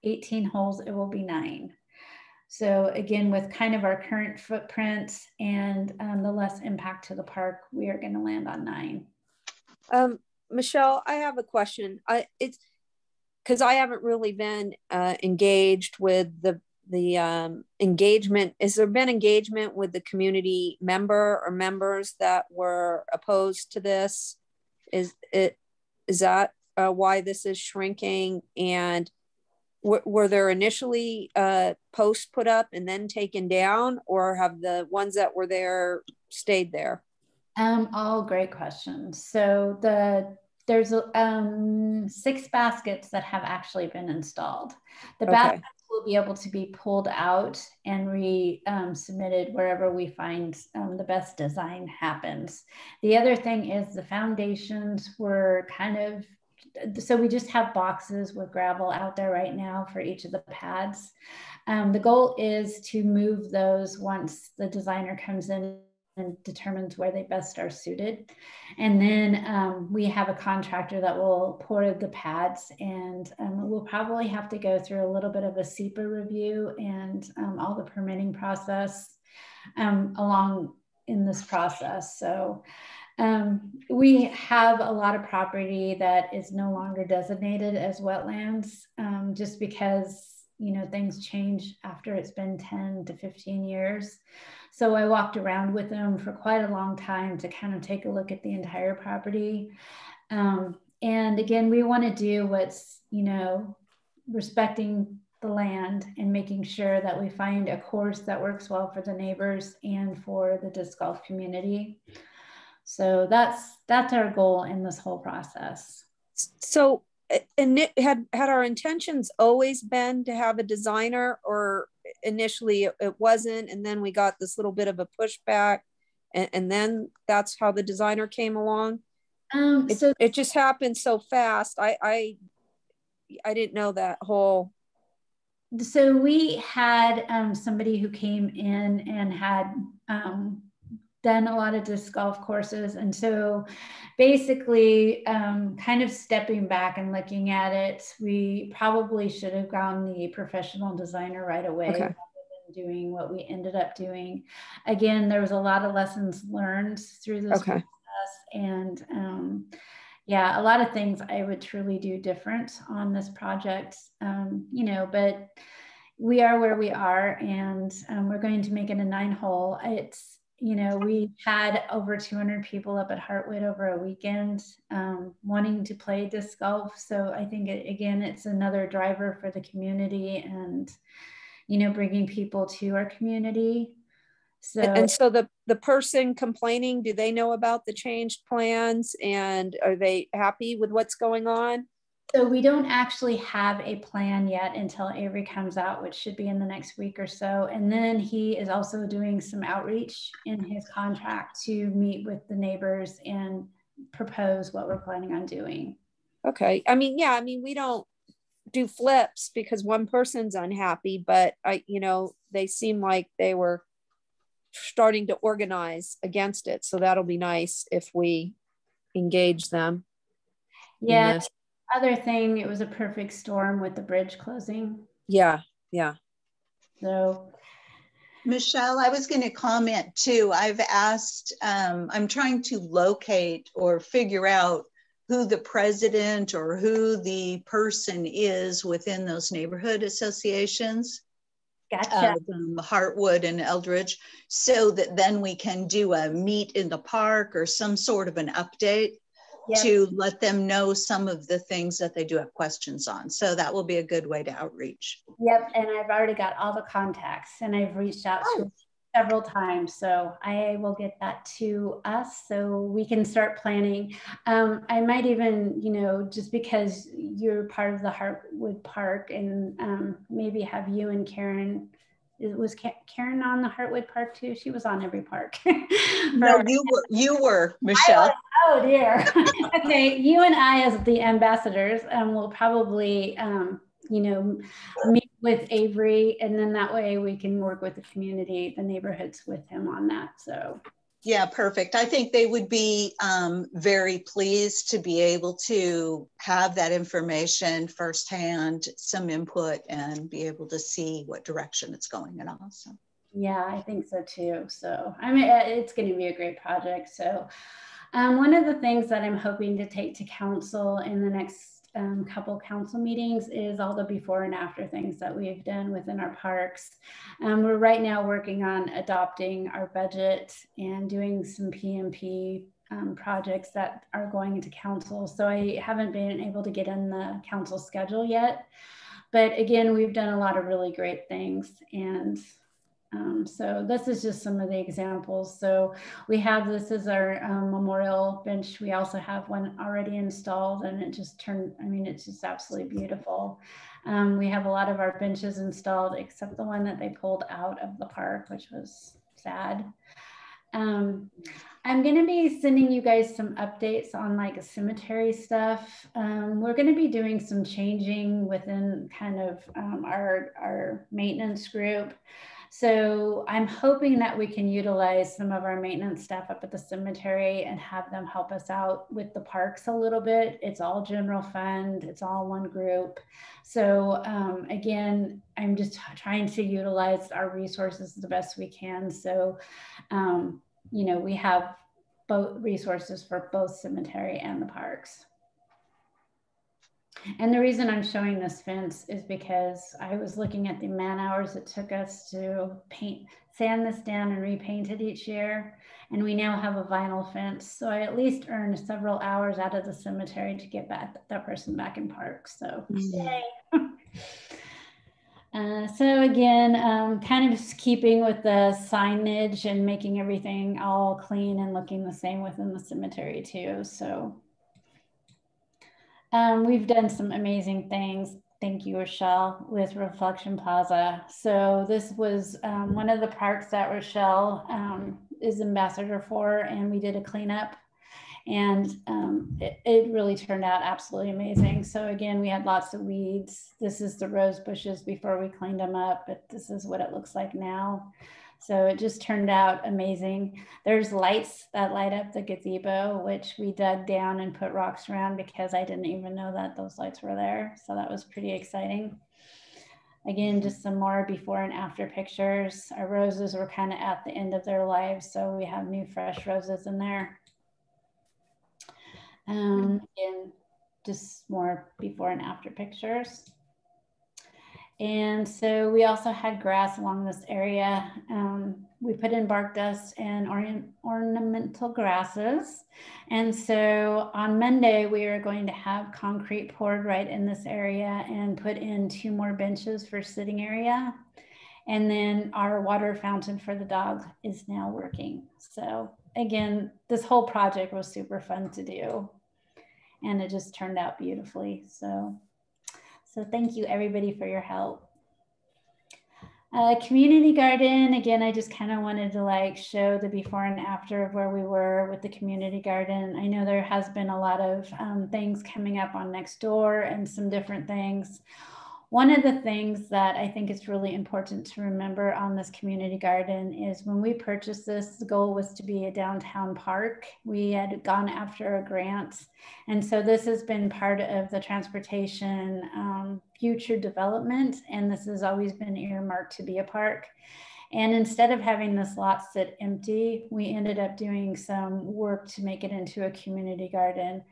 18 holes, it will be 9. So again, with kind of our current footprint and the less impact to the park, we are going to land on 9. Michelle, I have a question. It's because I haven't really been engaged with the engagement. Has there been engagement with the community member or members that were opposed to this? Is that why this is shrinking? And were there initially posts put up and then taken down, or have the ones that were there stayed there? All great questions. So there's 6 baskets that have actually been installed. The baskets will be able to be pulled out and submitted wherever we find the best design happens. The other thing is the foundations were kind of, so we just have boxes with gravel out there right now for each of the pads. The goal is to move those once the designer comes in and determines where they best are suited. And then we have a contractor that will pour the pads, and we'll probably have to go through a little bit of a SEPA review and all the permitting process along in this process. So we have a lot of property that is no longer designated as wetlands, just because, you know, things change after it's been 10 to 15 years. So I walked around with them for quite a long time to kind of take a look at the entire property. And again, we want to do what's, you know, respecting the land and making sure that we find a course that works well for the neighbors and for the disc golf community. So that's our goal in this whole process. So, and it had our intentions always been to have a designer, or initially it wasn't, and then we got this little bit of a pushback, and then that's how the designer came along? It just happened so fast. I didn't know that whole. So we had somebody who came in and had done a lot of disc golf courses. And so basically kind of stepping back and looking at it, we probably should have gone the professional designer right away. Okay. Rather than doing what we ended up doing. Again, there was a lot of lessons learned through this process. And yeah, a lot of things I would truly do different on this project, you know, but we are where we are, and we're going to make it a 9-hole. It's, you know, we had over 200 people up at Heartwood over a weekend wanting to play disc golf. So I think, again, it's another driver for the community and, you know, bringing people to our community. So the person complaining, do they know about the changed plans, and are they happy with what's going on? So we don't actually have a plan yet until Avery comes out, which should be in the next week or so. And then he is also doing some outreach in his contract to meet with the neighbors and propose what we're planning on doing. Okay. I mean, yeah, I mean, we don't do flips because one person's unhappy, but you know, they seem like they were starting to organize against it. So that'll be nice if we engage them. Yeah. Other thing, it was a perfect storm with the bridge closing. Yeah. So, Michelle, I was going to comment too. I've asked, I'm trying to locate or figure out who the president or who the person is within those neighborhood associations. Gotcha. Heartwood and Eldridge, so that then we can do a meet in the park or some sort of an update. Yep. To let them know some of the things that they do have questions on. So that will be a good way to outreach. Yep, and I've already got all the contacts and I've reached out to several times. So I will get that to us so we can start planning. I might even, you know, just because you're part of the Heartwood Park, and maybe have you and Karen. Was Karen on the Heartwood Park too? She was on every park. No, you were, Michelle. Oh dear. Okay, you and I as the ambassadors will probably, you know, meet with Avery, and then that way we can work with the community, the neighborhoods with him on that. So. Yeah, perfect. I think they would be very pleased to be able to have that information firsthand, some input, and be able to see what direction it's going in also. Yeah, I think so too. So, I mean, it's going to be a great project. So, one of the things that I'm hoping to take to council in the next couple council meetings is all the before and after things that we've done within our parks. We're right now working on adopting our budget and doing some PMP projects that are going into council. So I haven't been able to get in the council schedule yet, but again, we've done a lot of really great things. And so this is just some of the examples. So we have, this is our memorial bench. We also have one already installed, and it just turned, I mean, it's just absolutely beautiful. We have a lot of our benches installed, except the one that they pulled out of the park, which was sad. I'm going to be sending you guys some updates on like cemetery stuff. We're going to be doing some changing within kind of our maintenance group. So I'm hoping that we can utilize some of our maintenance staff up at the cemetery and have them help us out with the parks a little bit. It's all general fund. It's all one group. So again, I'm just trying to utilize our resources the best we can. So, you know, we have both resources for both cemetery and the parks. And the reason I'm showing this fence is because I was looking at the man hours it took us to sand this down and repaint it each year. And we now have a vinyl fence. So I at least earned several hours out of the cemetery to get that person back in park. So yay. So again, kind of just keeping with the signage and making everything all clean and looking the same within the cemetery too. So we've done some amazing things. Thank you, Rochelle, with Reflection Plaza. So this was one of the parks that Rochelle is ambassador for, and we did a cleanup. And it really turned out absolutely amazing. So again, we had lots of weeds. This is the rose bushes before we cleaned them up, but this is what it looks like now. So it just turned out amazing. There's lights that light up the gazebo, which we dug down and put rocks around because I didn't even know that those lights were there. So that was pretty exciting. Again, just some more before and after pictures. Our roses were kind of at the end of their lives, so we have new fresh roses in there. Again, just more before and after pictures. And so we also had grass along this area. We put in bark dust and ornamental grasses. And so on Monday, we are going to have concrete poured right in this area and put in 2 more benches for sitting area. And then our water fountain for the dog is now working. So again, this whole project was super fun to do. And it just turned out beautifully. So thank you everybody for your help. Community garden, again, I just kind of wanted to like show the before and after of where we were with the community garden. I know there has been a lot of things coming up on next door and some different things. One of the things that I think is really important to remember on this community garden is when we purchased this, the goal was to be a downtown park. We had gone after a grant. And so this has been part of the transportation future development. And this has always been earmarked to be a park. And instead of having this lot sit empty, we ended up doing some work to make it into a community garden.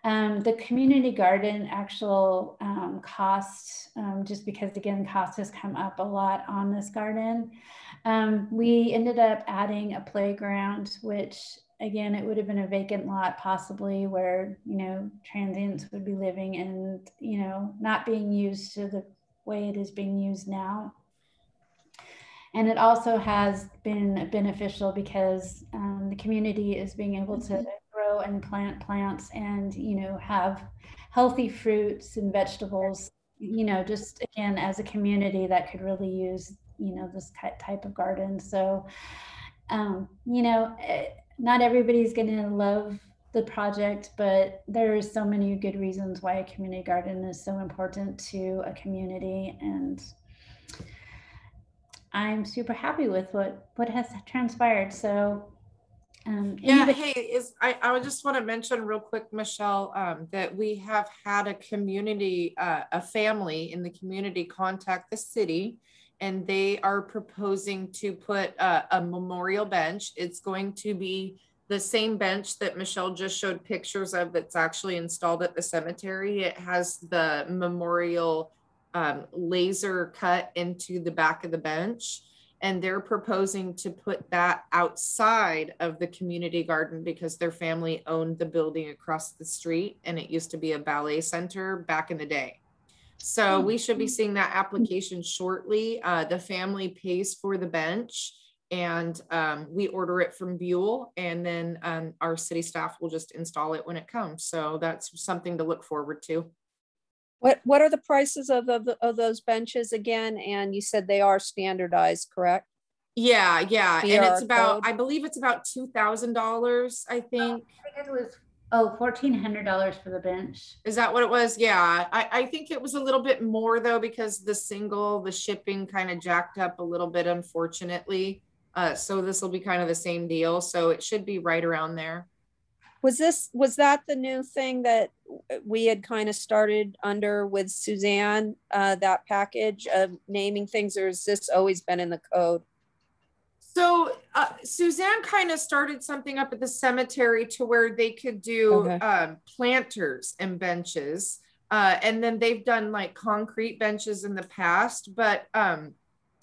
The community garden actual cost, just because again, cost has come up a lot on this garden. We ended up adding a playground, which again, it would have been a vacant lot possibly where, you know, transients would be living and, you know, not being used to the way it is being used now. And it also has been beneficial because the community is being able to grow and plant plants and, you know, have healthy fruits and vegetables, you know, just again, as a community that could really use, you know, this type of garden. So, you know, not everybody's going to love the project, but there's so many good reasons why a community garden is so important to a community. And I'm super happy with what has transpired. So yeah, hey, I just want to mention real quick, Michelle, that we have had a community, a family in the community contact the city, and they are proposing to put a memorial bench. It's going to be the same bench that Michelle just showed pictures of that's actually installed at the cemetery. It has the memorial laser cut into the back of the bench, and they're proposing to put that outside of the community garden because their family owned the building across the street and it used to be a ballet center back in the day. So we should be seeing that application shortly. The family pays for the bench and we order it from Buell, and then our city staff will just install it when it comes. So that's something to look forward to. What are the prices of those benches again? And you said they are standardized, correct? Yeah. And it's about, code? I believe it's about $2,000, I think. I think it was, $1,400 for the bench. Is that what it was? Yeah. I think it was a little bit more though, because the shipping kind of jacked up a little bit, unfortunately. So this will be kind of the same deal. So it should be right around there. Was that the new thing that we had kind of started under with Suzanne, that package of naming things, or has this always been in the code? So Suzanne kind of started something up at the cemetery to where they could do planters and benches. And then they've done like concrete benches in the past, but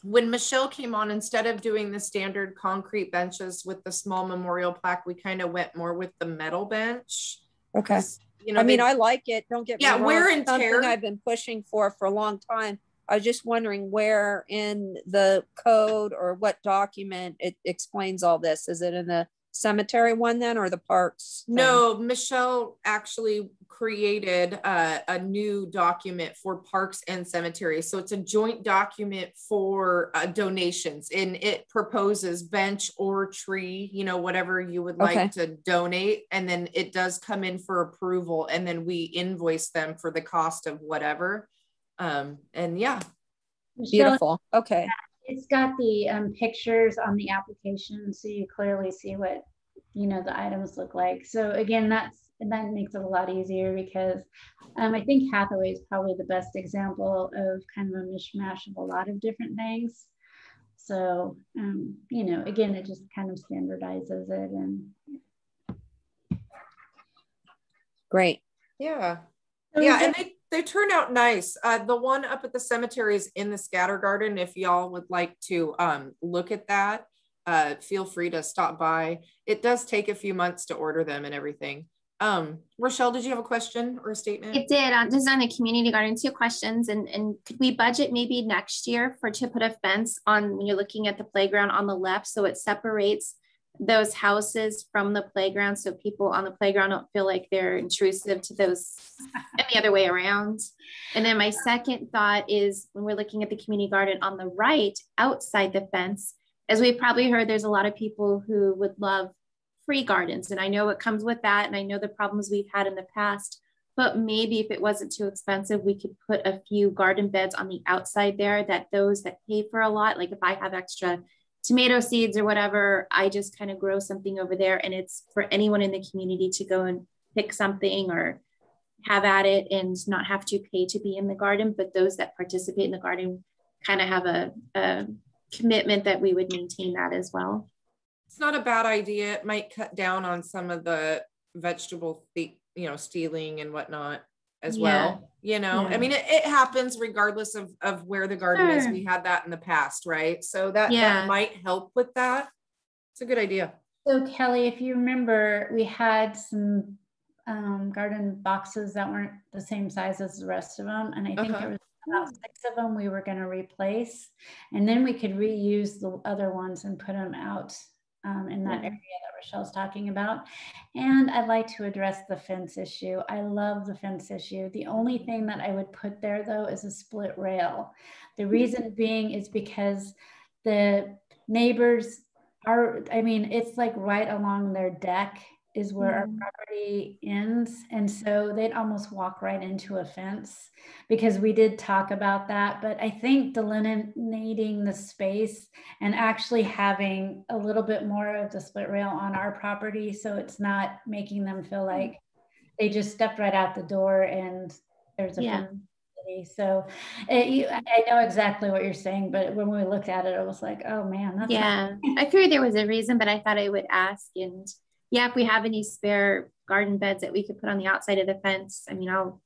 when Michelle came on, instead of doing the standard concrete benches with the small memorial plaque, we kind of went more with the metal bench. Okay. You know, I mean, I like it. Don't get me wrong. Wear and tear. Something I've been pushing for a long time. I was just wondering where in the code or what document it explains all this. Is it in the cemetery one then, or the parks thing? No, Michelle actually created a new document for parks and cemeteries. So it's a joint document for donations, and it proposes bench or tree, you know, whatever you would like to donate. And then it does come in for approval, and then we invoice them for the cost of whatever. And yeah. Beautiful. Okay. It's got the pictures on the application, so you clearly see what, you know, the items look like. So again, that makes it a lot easier, because I think Hathaway is probably the best example of kind of a mishmash of a lot of different things. So you know, again, it just kind of standardizes it. And great. Yeah. So yeah, and they turn out nice. The one up at the cemetery is in the scatter garden. If y'all would like to look at that, feel free to stop by. It does take a few months to order them and everything. Rochelle, did you have a question or a statement? It did. Just on the community garden, 2 questions. And could we budget maybe next year to put a fence on, when you're looking at the playground on the left, so it separates those houses from the playground, so people on the playground don't feel like they're intrusive to those, and the other way around. And then my second thought is, when we're looking at the community garden on the right outside the fence, as we've probably heard, there's a lot of people who would love free gardens, and I know it comes with that, and I know the problems we've had in the past, but maybe if it wasn't too expensive, we could put a few garden beds on the outside there, that those that pay for a lot, like if I have extra tomato seeds or whatever, I just kind of grow something over there, and it's for anyone in the community to go and pick something or have at it and not have to pay to be in the garden. But those that participate in the garden kind of have a commitment that we would maintain that as well. It's not a bad idea. It might cut down on some of the vegetable, stealing and whatnot as well. You know, I mean, it happens regardless of where the garden is. We had that in the past, right? So that might help with that. It's a good idea. So Kelly, if you remember, we had some garden boxes that weren't the same size as the rest of them. And I think there was about 6 of them we were going to replace. And then we could reuse the other ones and put them out in that area that Rochelle's talking about. And I'd like to address the fence issue. I love the fence issue. The only thing that I would put there though is a split rail. The reason being is because the neighbors are, I mean, it's like right along their deck is where our property ends. And so they'd almost walk right into a fence, because we did talk about that. But I think delineating the space and actually having a little bit more of the split rail on our property, so it's not making them feel like they just stepped right out the door and there's a fence. So I know exactly what you're saying, but when we looked at it, I was like, oh man, that's I figured there was a reason, but I thought I would ask. And if we have any spare garden beds that we could put on the outside of the fence, I mean, I'll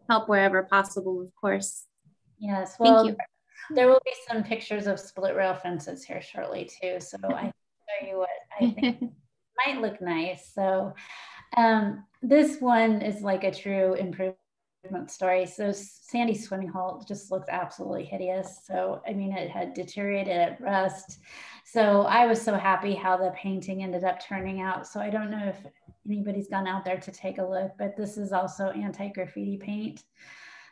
help wherever possible, of course. Yes, well, thank you. There will be some pictures of split rail fences here shortly too, so I can show you what I think might look nice. So this one is like a true improvement story. So Sandy's swimming hole just looks absolutely hideous. So I mean, it had deteriorated at rust. So I was so happy how the painting ended up turning out. So I don't know if anybody's gone out there to take a look, but this is also anti-graffiti paint.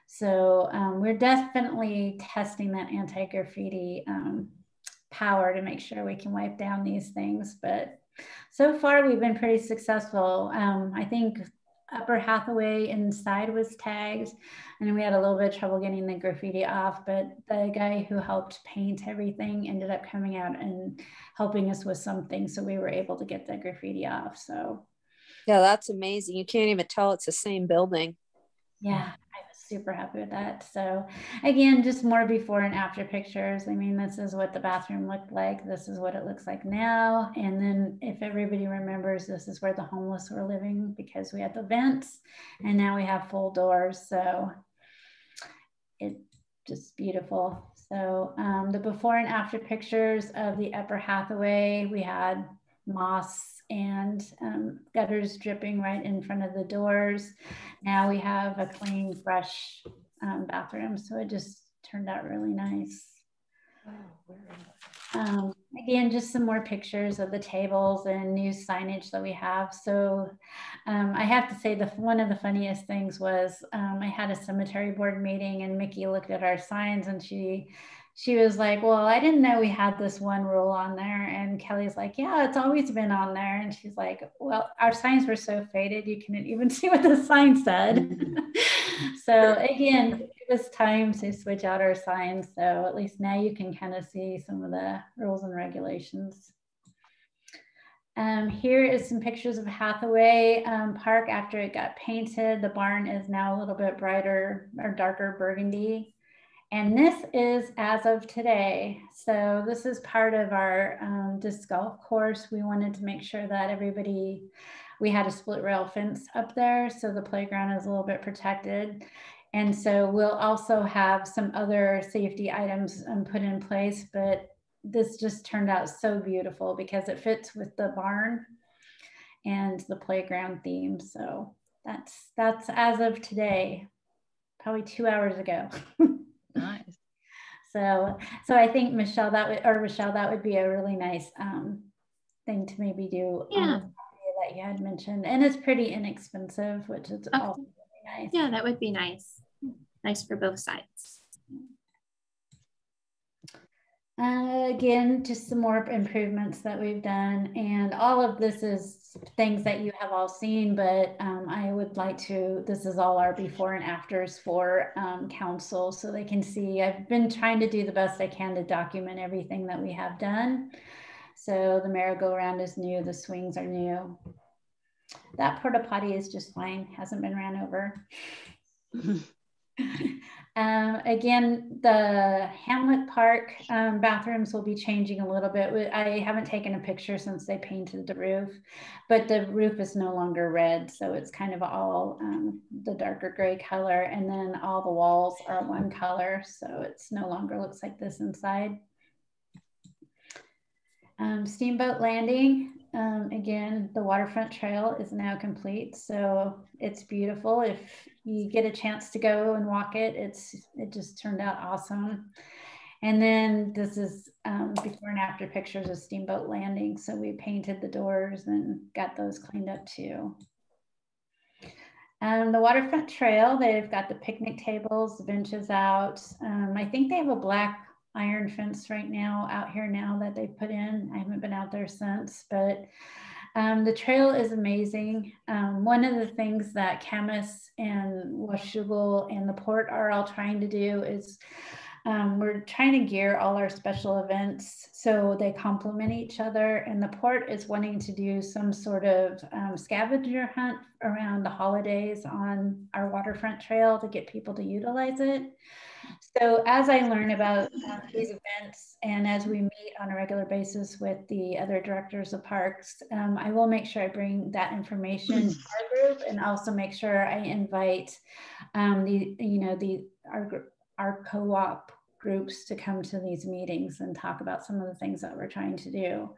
So we're definitely testing that anti-graffiti power to make sure we can wipe down these things. But so far we've been pretty successful. I think Upper Hathaway inside was tagged, and we had a little bit of trouble getting the graffiti off, but the guy who helped paint everything ended up coming out and helping us with something, so we were able to get the graffiti off. So yeah, that's amazing. You can't even tell it's the same building. Yeah, I was super happy with that. So again, just more before and after pictures. I mean, this is what the bathroom looked like. This is what it looks like now. And then if everybody remembers, this is where the homeless were living, because we had the vents and now we have full doors. So it's just beautiful. So the before and after pictures of the Upper Hathaway, we had moss and gutters dripping right in front of the doors. Now we have a clean, fresh bathroom. So it just turned out really nice. again, just some more pictures of the tables and new signage that we have. So I have to say one of the funniest things was I had a cemetery board meeting and Mickey looked at our signs and she was like, well, I didn't know we had this one rule on there. And Kelly's like, yeah, it's always been on there. And she's like, well, our signs were so faded, you couldn't even see what the sign said. So again, it was time to switch out our signs. So at least now you can kind of see some of the rules and regulations. Here is some pictures of Hathaway Park after it got painted. The barn is now a little bit brighter or darker burgundy. And this is as of today. So this is part of our disc golf course. We wanted to make sure that we had a split rail fence up there. So the playground is a little bit protected. And so we'll also have some other safety items put in place, but this just turned out so beautiful because it fits with the barn and the playground theme. So that's as of today, probably 2 hours ago. Nice. So I think Michelle, that would be a really nice thing to maybe do. Yeah. That you had mentioned, and it's pretty inexpensive, which is also really nice. Yeah, that would be nice. Nice for both sides. Again, just some more improvements that we've done, and all of this is things that you have all seen, but I would like to, this is all our before and afters for council so they can see. I've been trying to do the best I can to document everything that we have done. So the merry-go-round is new, the swings are new. That porta potty is just fine, hasn't been ran over. Again, the Hamlet Park bathrooms will be changing a little bit. I haven't taken a picture since they painted the roof, but the roof is no longer red. So it's kind of all the darker gray color. And then all the walls are one color. So it's no longer looks like this inside. Steamboat Landing, again, the waterfront trail is now complete. So it's beautiful. If you get a chance to go and walk it, it just turned out awesome. And then this is before and after pictures of Steamboat Landing. So we painted the doors and got those cleaned up too. The waterfront trail, they've got the picnic tables, the benches out. I think they have a black iron fence right now out here now that they put in. I haven't been out there since, but the trail is amazing. One of the things that Camas and Washougal and the port are all trying to do is we're trying to gear all our special events so they complement each other, and the port is wanting to do some sort of scavenger hunt around the holidays on our waterfront trail to get people to utilize it. So as I learn about these events and as we meet on a regular basis with the other directors of parks, I will make sure I bring that information to our group and also make sure I invite our co-op groups to come to these meetings and talk about some of the things that we're trying to do.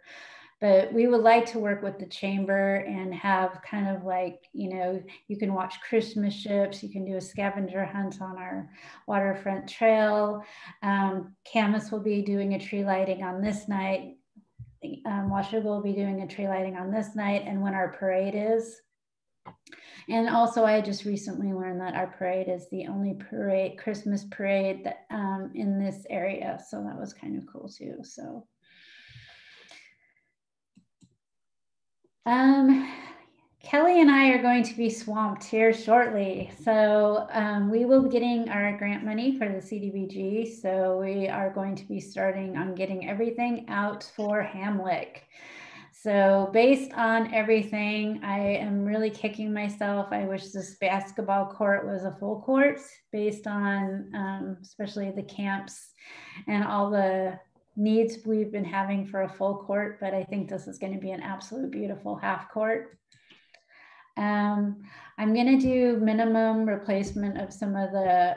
But we would like to work with the chamber and have kind of like, you can watch Christmas ships, you can do a scavenger hunt on our waterfront trail. Camas will be doing a tree lighting on this night. Washougal will be doing a tree lighting on this night and when our parade is. And also I just recently learned that our parade is the only Christmas parade that in this area. So that was kind of cool too, so. Kelly and I are going to be swamped here shortly. So we will be getting our grant money for the CDBG. So we are going to be starting on getting everything out for Hamlet. So based on everything, I am really kicking myself. I wish this basketball court was a full court based on especially the camps and all the needs we've been having for a full court, but I think this is going to be an absolute beautiful half court. I'm going to do minimum replacement of some of the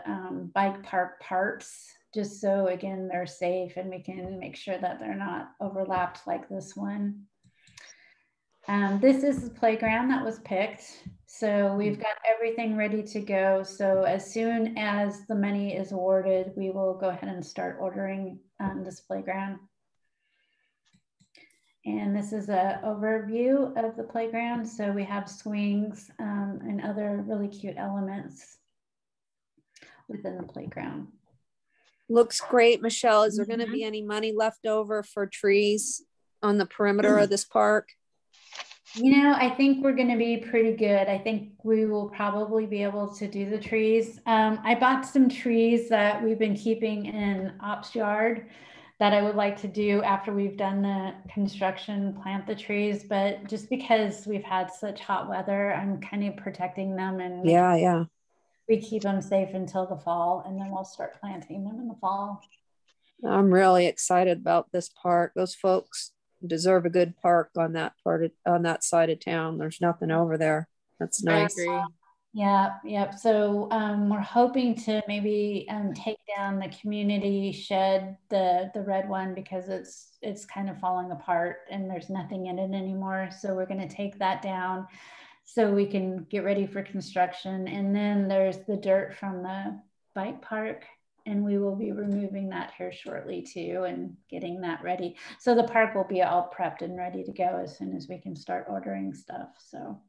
bike park parts, just so again, they're safe and we can make sure that they're not overlapped like this one. This is the playground that was picked. So we've got everything ready to go. So as soon as the money is awarded, we will go ahead and start ordering this playground. And this is an overview of the playground. So we have swings and other really cute elements within the playground. Looks great, Michelle. Is there going to be any money left over for trees on the perimeter of this park? You know, I think we're going to be pretty good. I think we will probably be able to do the trees. I bought some trees that we've been keeping in Ops Yard that I would like to do after we've done the construction, plant the trees. But just because we've had such hot weather, I'm kind of protecting them, and Yeah. We keep them safe until the fall, and then we'll start planting them in the fall. I'm really excited about this park. Those folks deserve a good park on that that side of town. There's nothing over there. That's nice. I agree. Yep. So we're hoping to maybe take down the community shed, the red one, because it's kind of falling apart and there's nothing in it anymore. So we're going to take that down so we can get ready for construction. And then there's the dirt from the bike park, and we will be removing that here shortly too and getting that ready. So the park will be all prepped and ready to go as soon as we can start ordering stuff. So.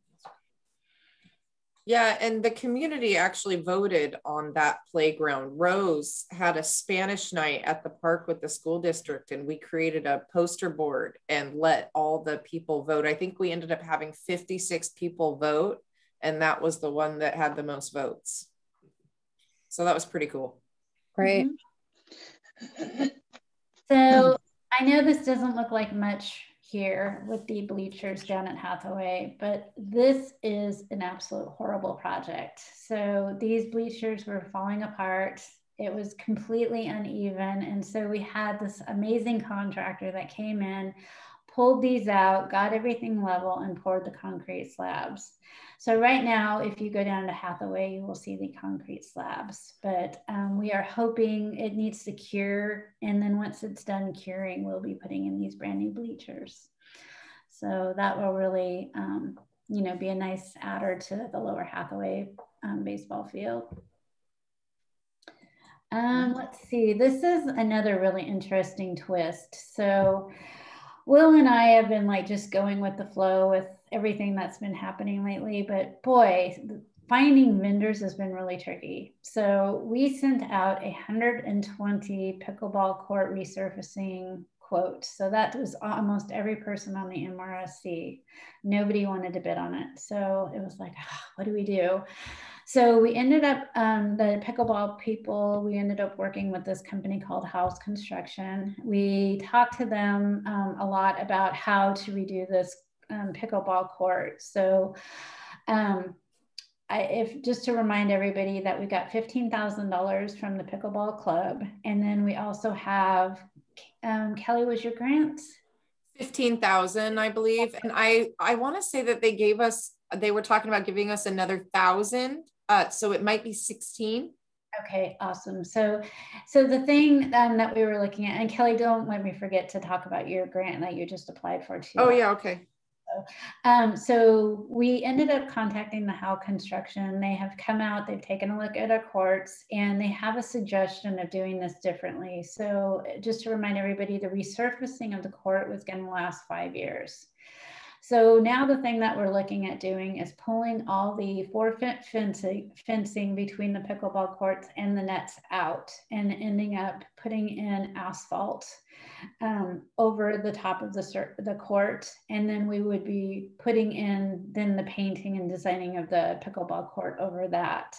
Yeah, and the community actually voted on that playground. Rose had a Spanish night at the park with the school district, and we created a poster board and let all the people vote. I think we ended up having 56 people vote, and that was the one that had the most votes. So that was pretty cool. Great. So I know this doesn't look like much here with the bleachers down at Hathaway, but this is an absolute horrible project. So these bleachers were falling apart. It was completely uneven. And so we had this amazing contractor that came in, pulled these out, got everything level, and poured the concrete slabs. So right now, if you go down to Hathaway, you will see the concrete slabs, but we are hoping it needs to cure. And then once it's done curing, we'll be putting in these brand new bleachers. So that will really, be a nice adder to the Lower Hathaway baseball field. Let's see, this is another really interesting twist. So Will and I have been just going with the flow with everything that's been happening lately, but boy, finding vendors has been really tricky. So we sent out 120 pickleball court resurfacing quotes. So that was almost every person on the MRSC. Nobody wanted to bid on it. So it was like, what do we do? So we ended up, the pickleball people, we ended up working with this company called House Construction. We talked to them a lot about how to redo this pickleball court. So just to remind everybody that we got $15,000 from the pickleball club. And then we also have, Kelly, was your grant? 15,000, I believe. And I want to say that they were talking about giving us another 1,000. So it might be 16. Okay, awesome. So the thing that we were looking at, and Kelly, don't let me forget to talk about your grant that you just applied for too. Oh yeah, okay. So we ended up contacting the Howe Construction. They have come out, they've taken a look at our courts, and they have a suggestion of doing this differently. So just to remind everybody, the resurfacing of the court was going to last 5 years. So now the thing that we're looking at doing is pulling all the 4-foot fencing between the pickleball courts and the nets out, and ending up putting in asphalt over the top of the court. And then we would be putting in then the painting and designing of the pickleball court over that.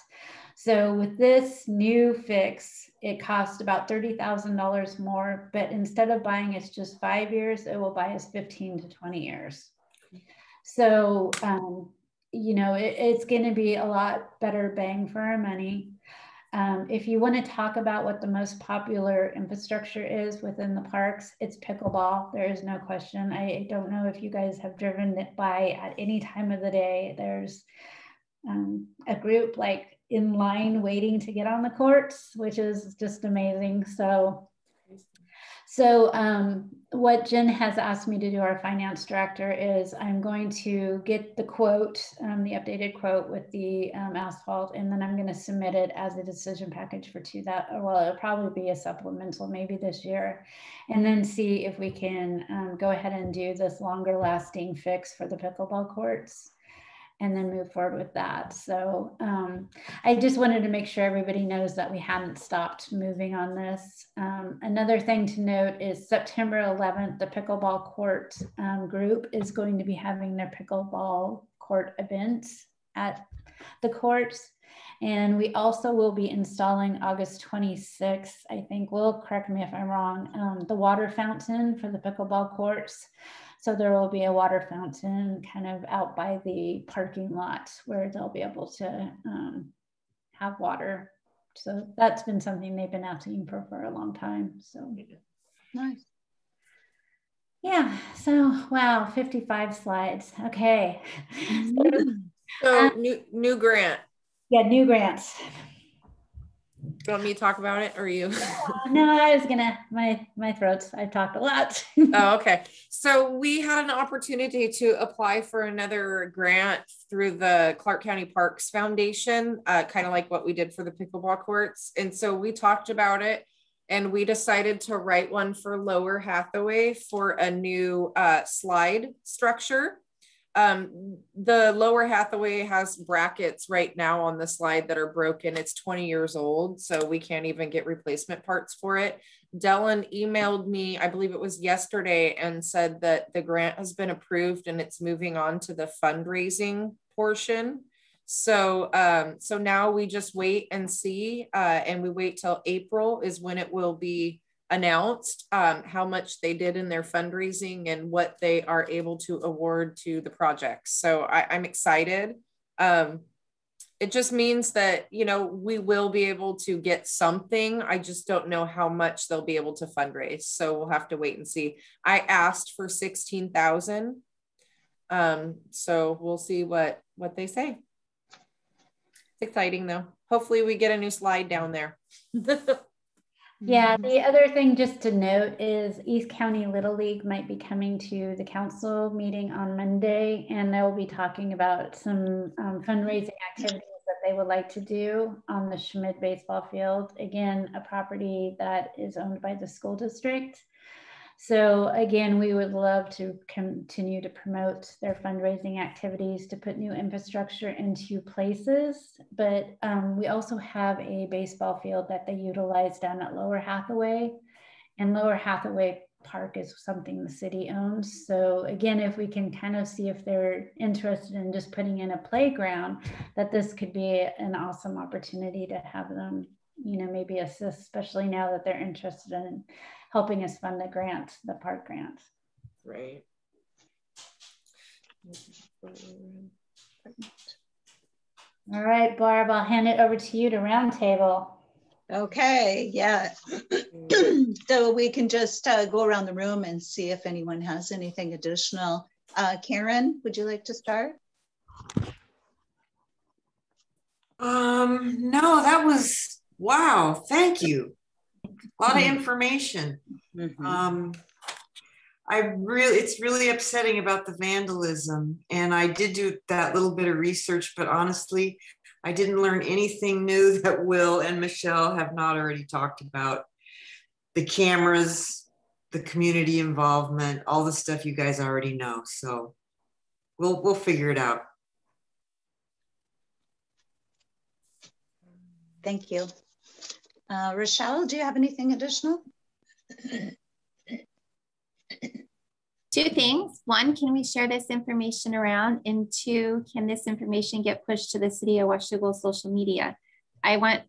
So with this new fix, it costs about $30,000 more, but instead of buying us just 5 years, it will buy us 15 to 20 years. So, it's going to be a lot better bang for our money. If you want to talk about what the most popular infrastructure is within the parks, it's pickleball. There is no question. I don't know if you guys have driven it by at any time of the day. There's a group in line waiting to get on the courts, which is just amazing. So what Jen has asked me to do, our finance director, is I'm going to get the quote, the updated quote with the asphalt, and then I'm going to submit it as a decision package for well, it'll probably be a supplemental maybe this year, and then see if we can go ahead and do this longer lasting fix for the pickleball courts, and then move forward with that. So I just wanted to make sure everybody knows that we hadn't stopped moving on this. Another thing to note is September 11th, the pickleball court group is going to be having their pickleball court events at the courts. And we also will be installing August 26th, I think, Will, correct me if I'm wrong, the water fountain for the pickleball courts. So there will be a water fountain kind of out by the parking lot where they'll be able to have water. So that's been something they've been asking for a long time. So Nice. Yeah, so wow, 55 slides. Okay. So new grant. Yeah, new grants. Do you want me to talk about it or you? No, I was gonna, my throats, I've talked a lot. Oh, okay. So we had an opportunity to apply for another grant through the Clark County Parks Foundation, kind of like what we did for the pickleball courts. And so we talked about it and we decided to write one for Lower Hathaway for a new slide structure. The Lower Hathaway has brackets right now on the slide that are broken. It's 20 years old, so we can't even get replacement parts for it. Dylan emailed me, I believe it was yesterday, and said that the grant has been approved and it's moving on to the fundraising portion. So, so now we just wait and see, and we wait till April is when it will be announced how much they did in their fundraising and what they are able to award to the projects. So I'm excited. It just means that, you know, we will be able to get something. I just don't know how much they'll be able to fundraise. So we'll have to wait and see. I asked for 16,000. So we'll see what they say. It's exciting though. Hopefully we get a new slide down there. Yeah, the other thing just to note is East County Little League might be coming to the council meeting on Monday, and they'll be talking about some fundraising activities that they would like to do on the Schmid baseball field. Again, a property that is owned by the school district. So again, we would love to continue to promote their fundraising activities to put new infrastructure into places. But we also have a baseball field that they utilize down at Lower Hathaway, and Lower Hathaway Park is something the city owns. So again, if we can kind of see if they're interested in just putting in a playground, that this could be an awesome opportunity to have them, you know, maybe assist, especially now that they're interested in helping us fund the grant, the park grant. Right. All right, Barb, I'll hand it over to you to roundtable. Okay, yeah. So we can just go around the room and see if anyone has anything additional. Karen, would you like to start? No, that was, wow, thank you. A lot of information. Mm-hmm. It's really upsetting about the vandalism. And I did do that little bit of research, but honestly, I didn't learn anything new that Will and Michelle have not already talked about. The cameras, the community involvement, all the stuff you guys already know. So we'll figure it out. Thank you. Rochelle, do you have anything additional? Two things. One, can we share this information around? And two, can this information get pushed to the city of Washougal social media? I want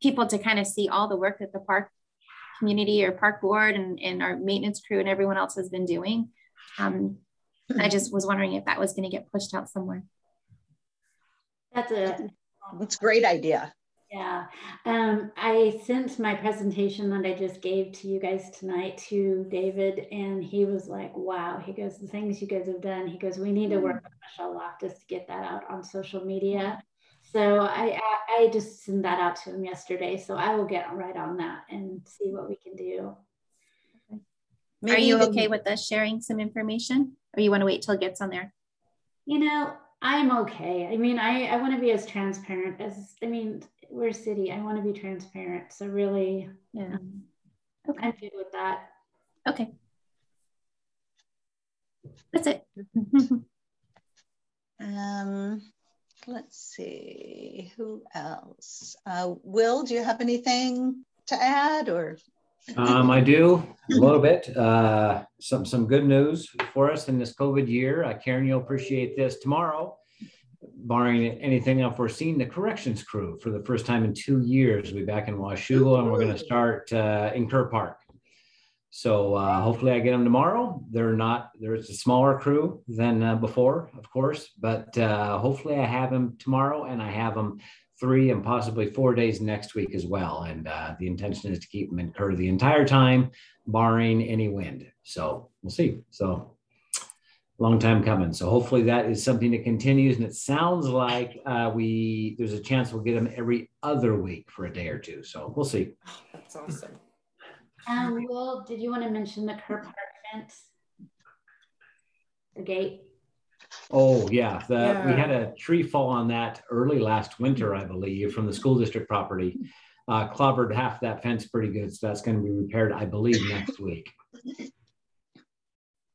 people to kind of see all the work that the park community or park board and our maintenance crew and everyone else has been doing. I just was wondering if that was going to get pushed out somewhere. That's a great idea. Yeah, I sent my presentation that I just gave to you guys tonight to David, and he was like, wow, he goes, the things you guys have done, he goes, we need to work with Michelle Loftus to get that out on social media. So I just sent that out to him yesterday, so I will get right on that and see what we can do. Are you okay with us sharing some information, or you want to wait till it gets on there? You know, I'm okay. I mean, I want to be as transparent as, I mean, we're a city. I want to be transparent. So really, Yeah. Okay. I'm good with that. Okay. That's it. Let's see, who else? Will, do you have anything to add, or? I do a little bit. Some good news for us in this COVID year. Karen, you'll appreciate this. Tomorrow, barring anything unforeseen, the corrections crew for the first time in 2 years will be back in Washougal, and we're going to start in Kerr Park. So hopefully I get them tomorrow. There's a smaller crew than before, of course, but hopefully I have them tomorrow, and I have them 3 and possibly 4 days next week as well. And the intention is to keep them in Kerr the entire time, barring any wind. So we'll see. So long time coming. So hopefully that is something that continues. And it sounds like there's a chance we'll get them every other week for a day or two. So we'll see. That's awesome. Will, did you want to mention the Kerr Park fence? The gate? Oh yeah. We had a tree fall on that early last winter, I believe, from the school district property. Clobbered half that fence pretty good. So that's going to be repaired, I believe, next week.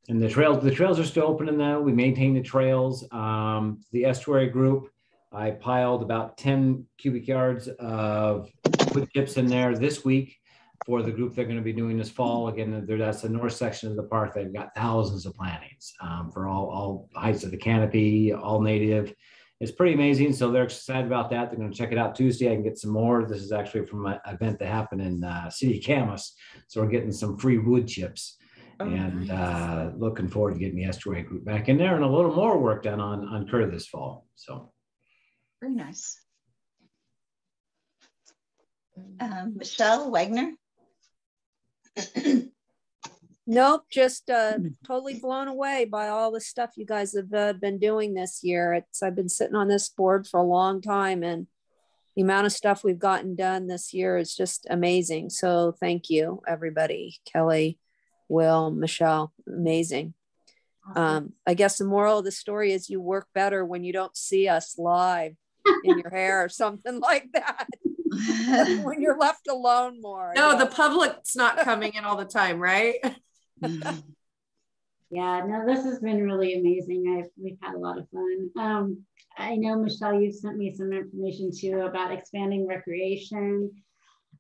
And the trails are still open though. We maintain the trails. The estuary group, I piled about 10 cubic yards of wood chips in there this week for the group they're going to be doing this fall. Again, that's the north section of the park. They've got thousands of plantings for all heights of the canopy, all native. It's pretty amazing. So they're excited about that. They're going to check it out Tuesday. I can get some more. This is actually from an event that happened in city of Camas. So we're getting some free wood chips. Nice. Looking forward to getting the estuary group back in there and a little more work done on Kerr this fall. So very nice. Michelle Wagner. Nope, just totally blown away by all the stuff you guys have been doing this year. I've been sitting on this board for a long time, and the amount of stuff we've gotten done this year is just amazing. So thank you, everybody. Kelly, Will, Michelle, amazing. Awesome. I guess the moral of the story is you work better when you don't see us live in your hair or something like that. When you're left alone more. No, the public's not coming in all the time, right? Yeah, no, this has been really amazing. We've had a lot of fun. I know, Michelle, you've sent me some information too about expanding recreation.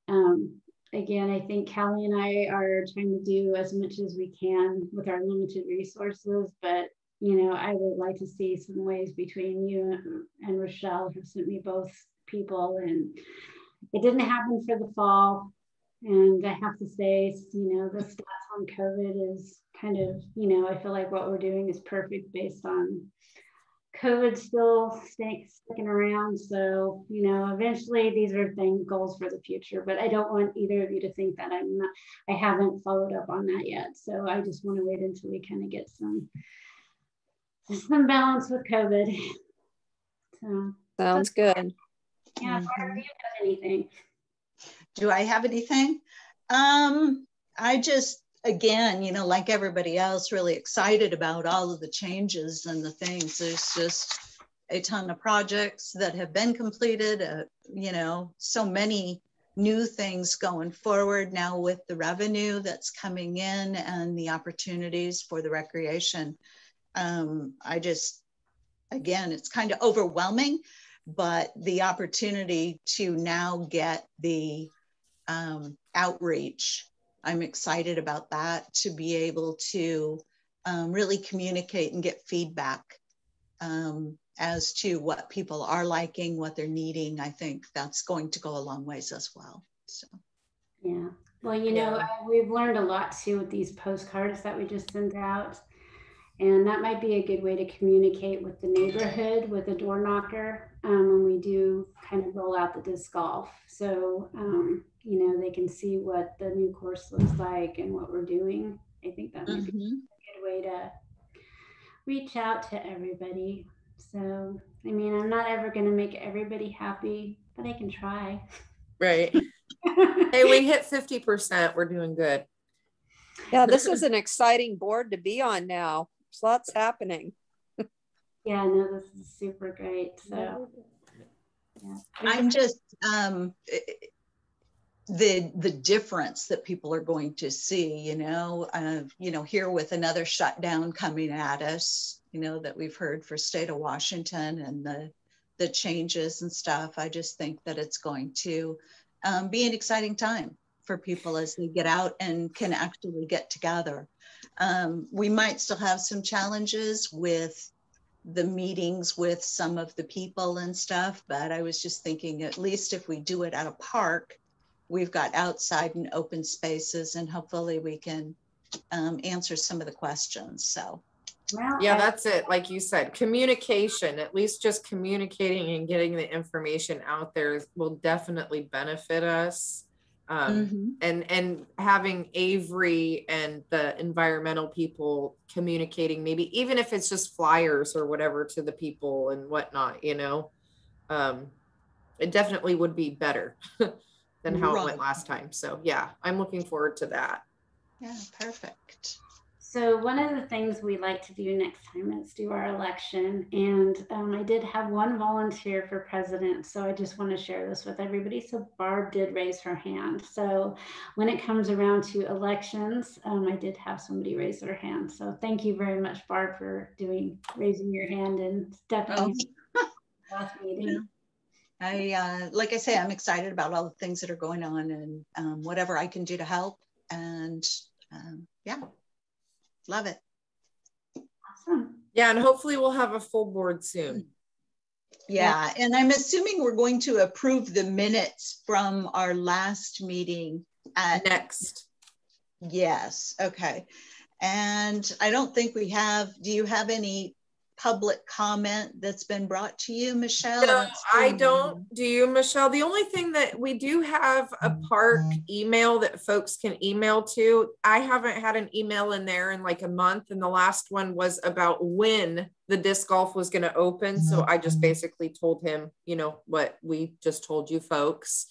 Again, I think Callie and I are trying to do as much as we can with our limited resources, but you know, I would like to see some ways between you and Rochelle, who sent me both people, and it didn't happen for the fall. And I have to say, you know, the stats on COVID is kind of, you know, I feel like what we're doing is perfect based on COVID still sticking around. So, you know, eventually these are goals for the future, but I don't want either of you to think that I haven't followed up on that yet. So I just want to wait until we kind of get some balance with COVID. So sounds good. Yeah, Barb, do you have anything? Do I have anything? I just, again, you know, like everybody else, really excited about all of the changes and the things. There's just a ton of projects that have been completed, you know, so many new things going forward now with the revenue that's coming in and the opportunities for the recreation. I just, again, it's kind of overwhelming, but the opportunity to now get the outreach, I'm excited about that, to be able to really communicate and get feedback as to what people are liking, what they're needing. I think that's going to go a long ways as well. So, yeah. Well, you know, we've learned a lot too with these postcards that we just sent out. And that might be a good way to communicate with the neighborhood with a door knocker when we do kind of roll out the disc golf. So, you know, they can see what the new course looks like and what we're doing. I think that might be a good way to reach out to everybody. So, I mean, I'm not ever going to make everybody happy, but I can try. Right. Hey, we hit 50%. We're doing good. Yeah, this is an exciting board to be on now. There's lots happening. Yeah, no, this is super great. So yeah. I'm just the difference that people are going to see, you know, here with another shutdown coming at us, you know, that we've heard for state of Washington and the changes and stuff. I just think that it's going to be an exciting time for people as they get out and can actually get together. We might still have some challenges with the meetings with some of the people and stuff, but I was just thinking, at least if we do it at a park, we've got outside and open spaces, and hopefully we can answer some of the questions. So Well, yeah, that's it. Like you said, communication, at least just communicating and getting the information out there will definitely benefit us. And having Avery and the environmental people communicating, maybe even if it's just flyers or whatever to the people and whatnot, you know, it definitely would be better than how it went last time. So yeah, I'm looking forward to that. yeah, perfect. So one of the things we like to do next time is do our election. And I did have one volunteer for president. So I just want to share this with everybody. So Barb did raise her hand. So when it comes around to elections, I did have somebody raise their hand. So thank you very much, Barb, for raising your hand and stepping in last meeting. Like I say, I'm excited about all the things that are going on and whatever I can do to help. And yeah. Love it. Awesome. Yeah, and hopefully we'll have a full board soon. Yeah, and I'm assuming we're going to approve the minutes from our last meeting at Next. Yes, okay. And I don't think we have, do you have any public comment that's been brought to you, Michelle? No, I don't. Do you, Michelle? The only thing that we do have a park email that folks can email to. I haven't had an email in there in like a month, and the last one was about when the disc golf was going to open. So I just basically told him, you know, what we just told you folks.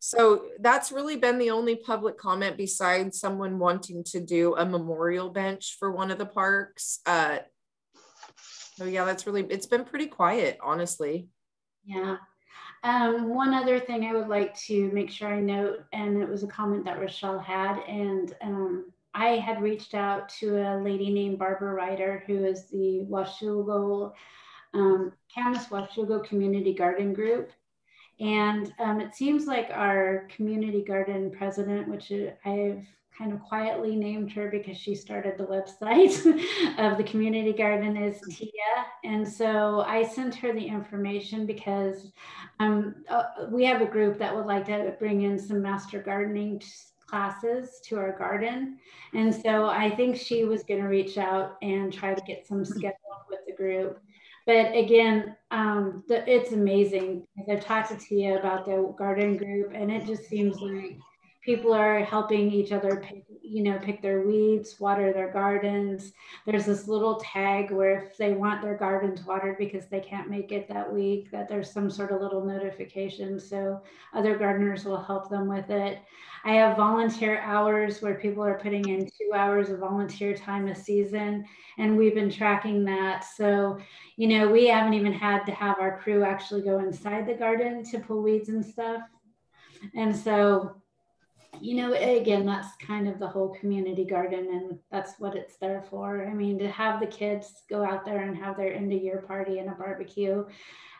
So that's really been the only public comment besides someone wanting to do a memorial bench for one of the parks. So yeah, it's been pretty quiet, honestly. Yeah. One other thing I would like to make sure I note, and it was a comment that Rochelle had, and I had reached out to a lady named Barbara Ryder, who is the Washougal, Camas-Washougal Community Garden Group. And it seems like our community garden president, which I've kind of quietly named her because she started the website of the community garden, is Tia. And so I sent her the information because we have a group that would like to bring in some master gardening classes to our garden. And so I think she was going to reach out and try to get some scheduled with the group. But again, it's amazing. I've talked to Tia about the garden group, and it just seems like people are helping each other pick their weeds, water their gardens. There's this little tag where if they want their gardens watered because they can't make it that week, that there's some sort of little notification. So other gardeners will help them with it. I have volunteer hours where people are putting in 2 hours of volunteer time a season, and we've been tracking that. So, you know, we haven't even had to have our crew actually go inside the garden to pull weeds and stuff. And so, you know, again, that's kind of the whole community garden, and that's what it's there for. I mean, to have the kids go out there and have their end of year party and a barbecue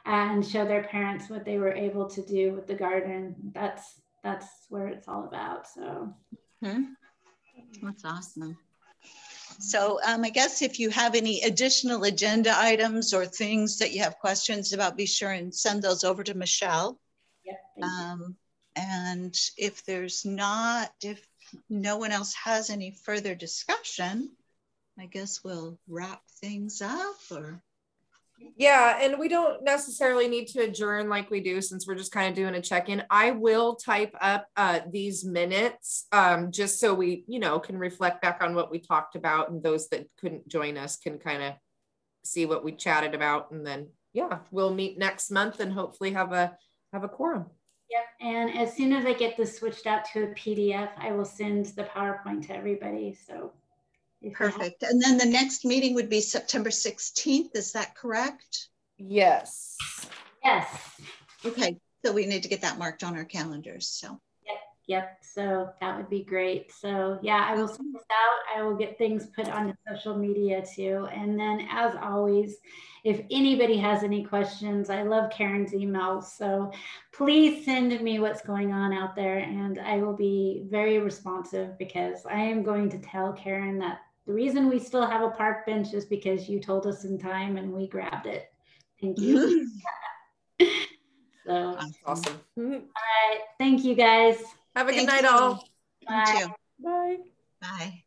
and show their parents what they were able to do with the garden, that's where it's all about. So that's awesome. So I guess if you have any additional agenda items or things that you have questions about, be sure and send those over to Michelle. Yep, and if no one else has any further discussion, I guess we'll wrap things up. Yeah, and we don't necessarily need to adjourn like we do, since we're just kind of doing a check-in. I will type up these minutes just so we, you know, can reflect back on what we talked about, and those that couldn't join us can kind of see what we chatted about. And then, yeah, we'll meet next month and hopefully have a quorum. Yep. And as soon as I get this switched out to a PDF, I will send the PowerPoint to everybody. So perfect. And then the next meeting would be September 16th. Is that correct? Yes. Yes. Okay. So we need to get that marked on our calendars. So. Yep. So that would be great. So yeah, I will send this out. I will get things put onto social media too. And then as always, if anybody has any questions, I love Karen's emails. So please send me what's going on out there and I will be very responsive because I am going to tell Karen that the reason we still have a park bench is because you told us in time and we grabbed it. Thank you. So awesome. All right. Thank you guys. Have a good night all. Bye. Bye. Bye.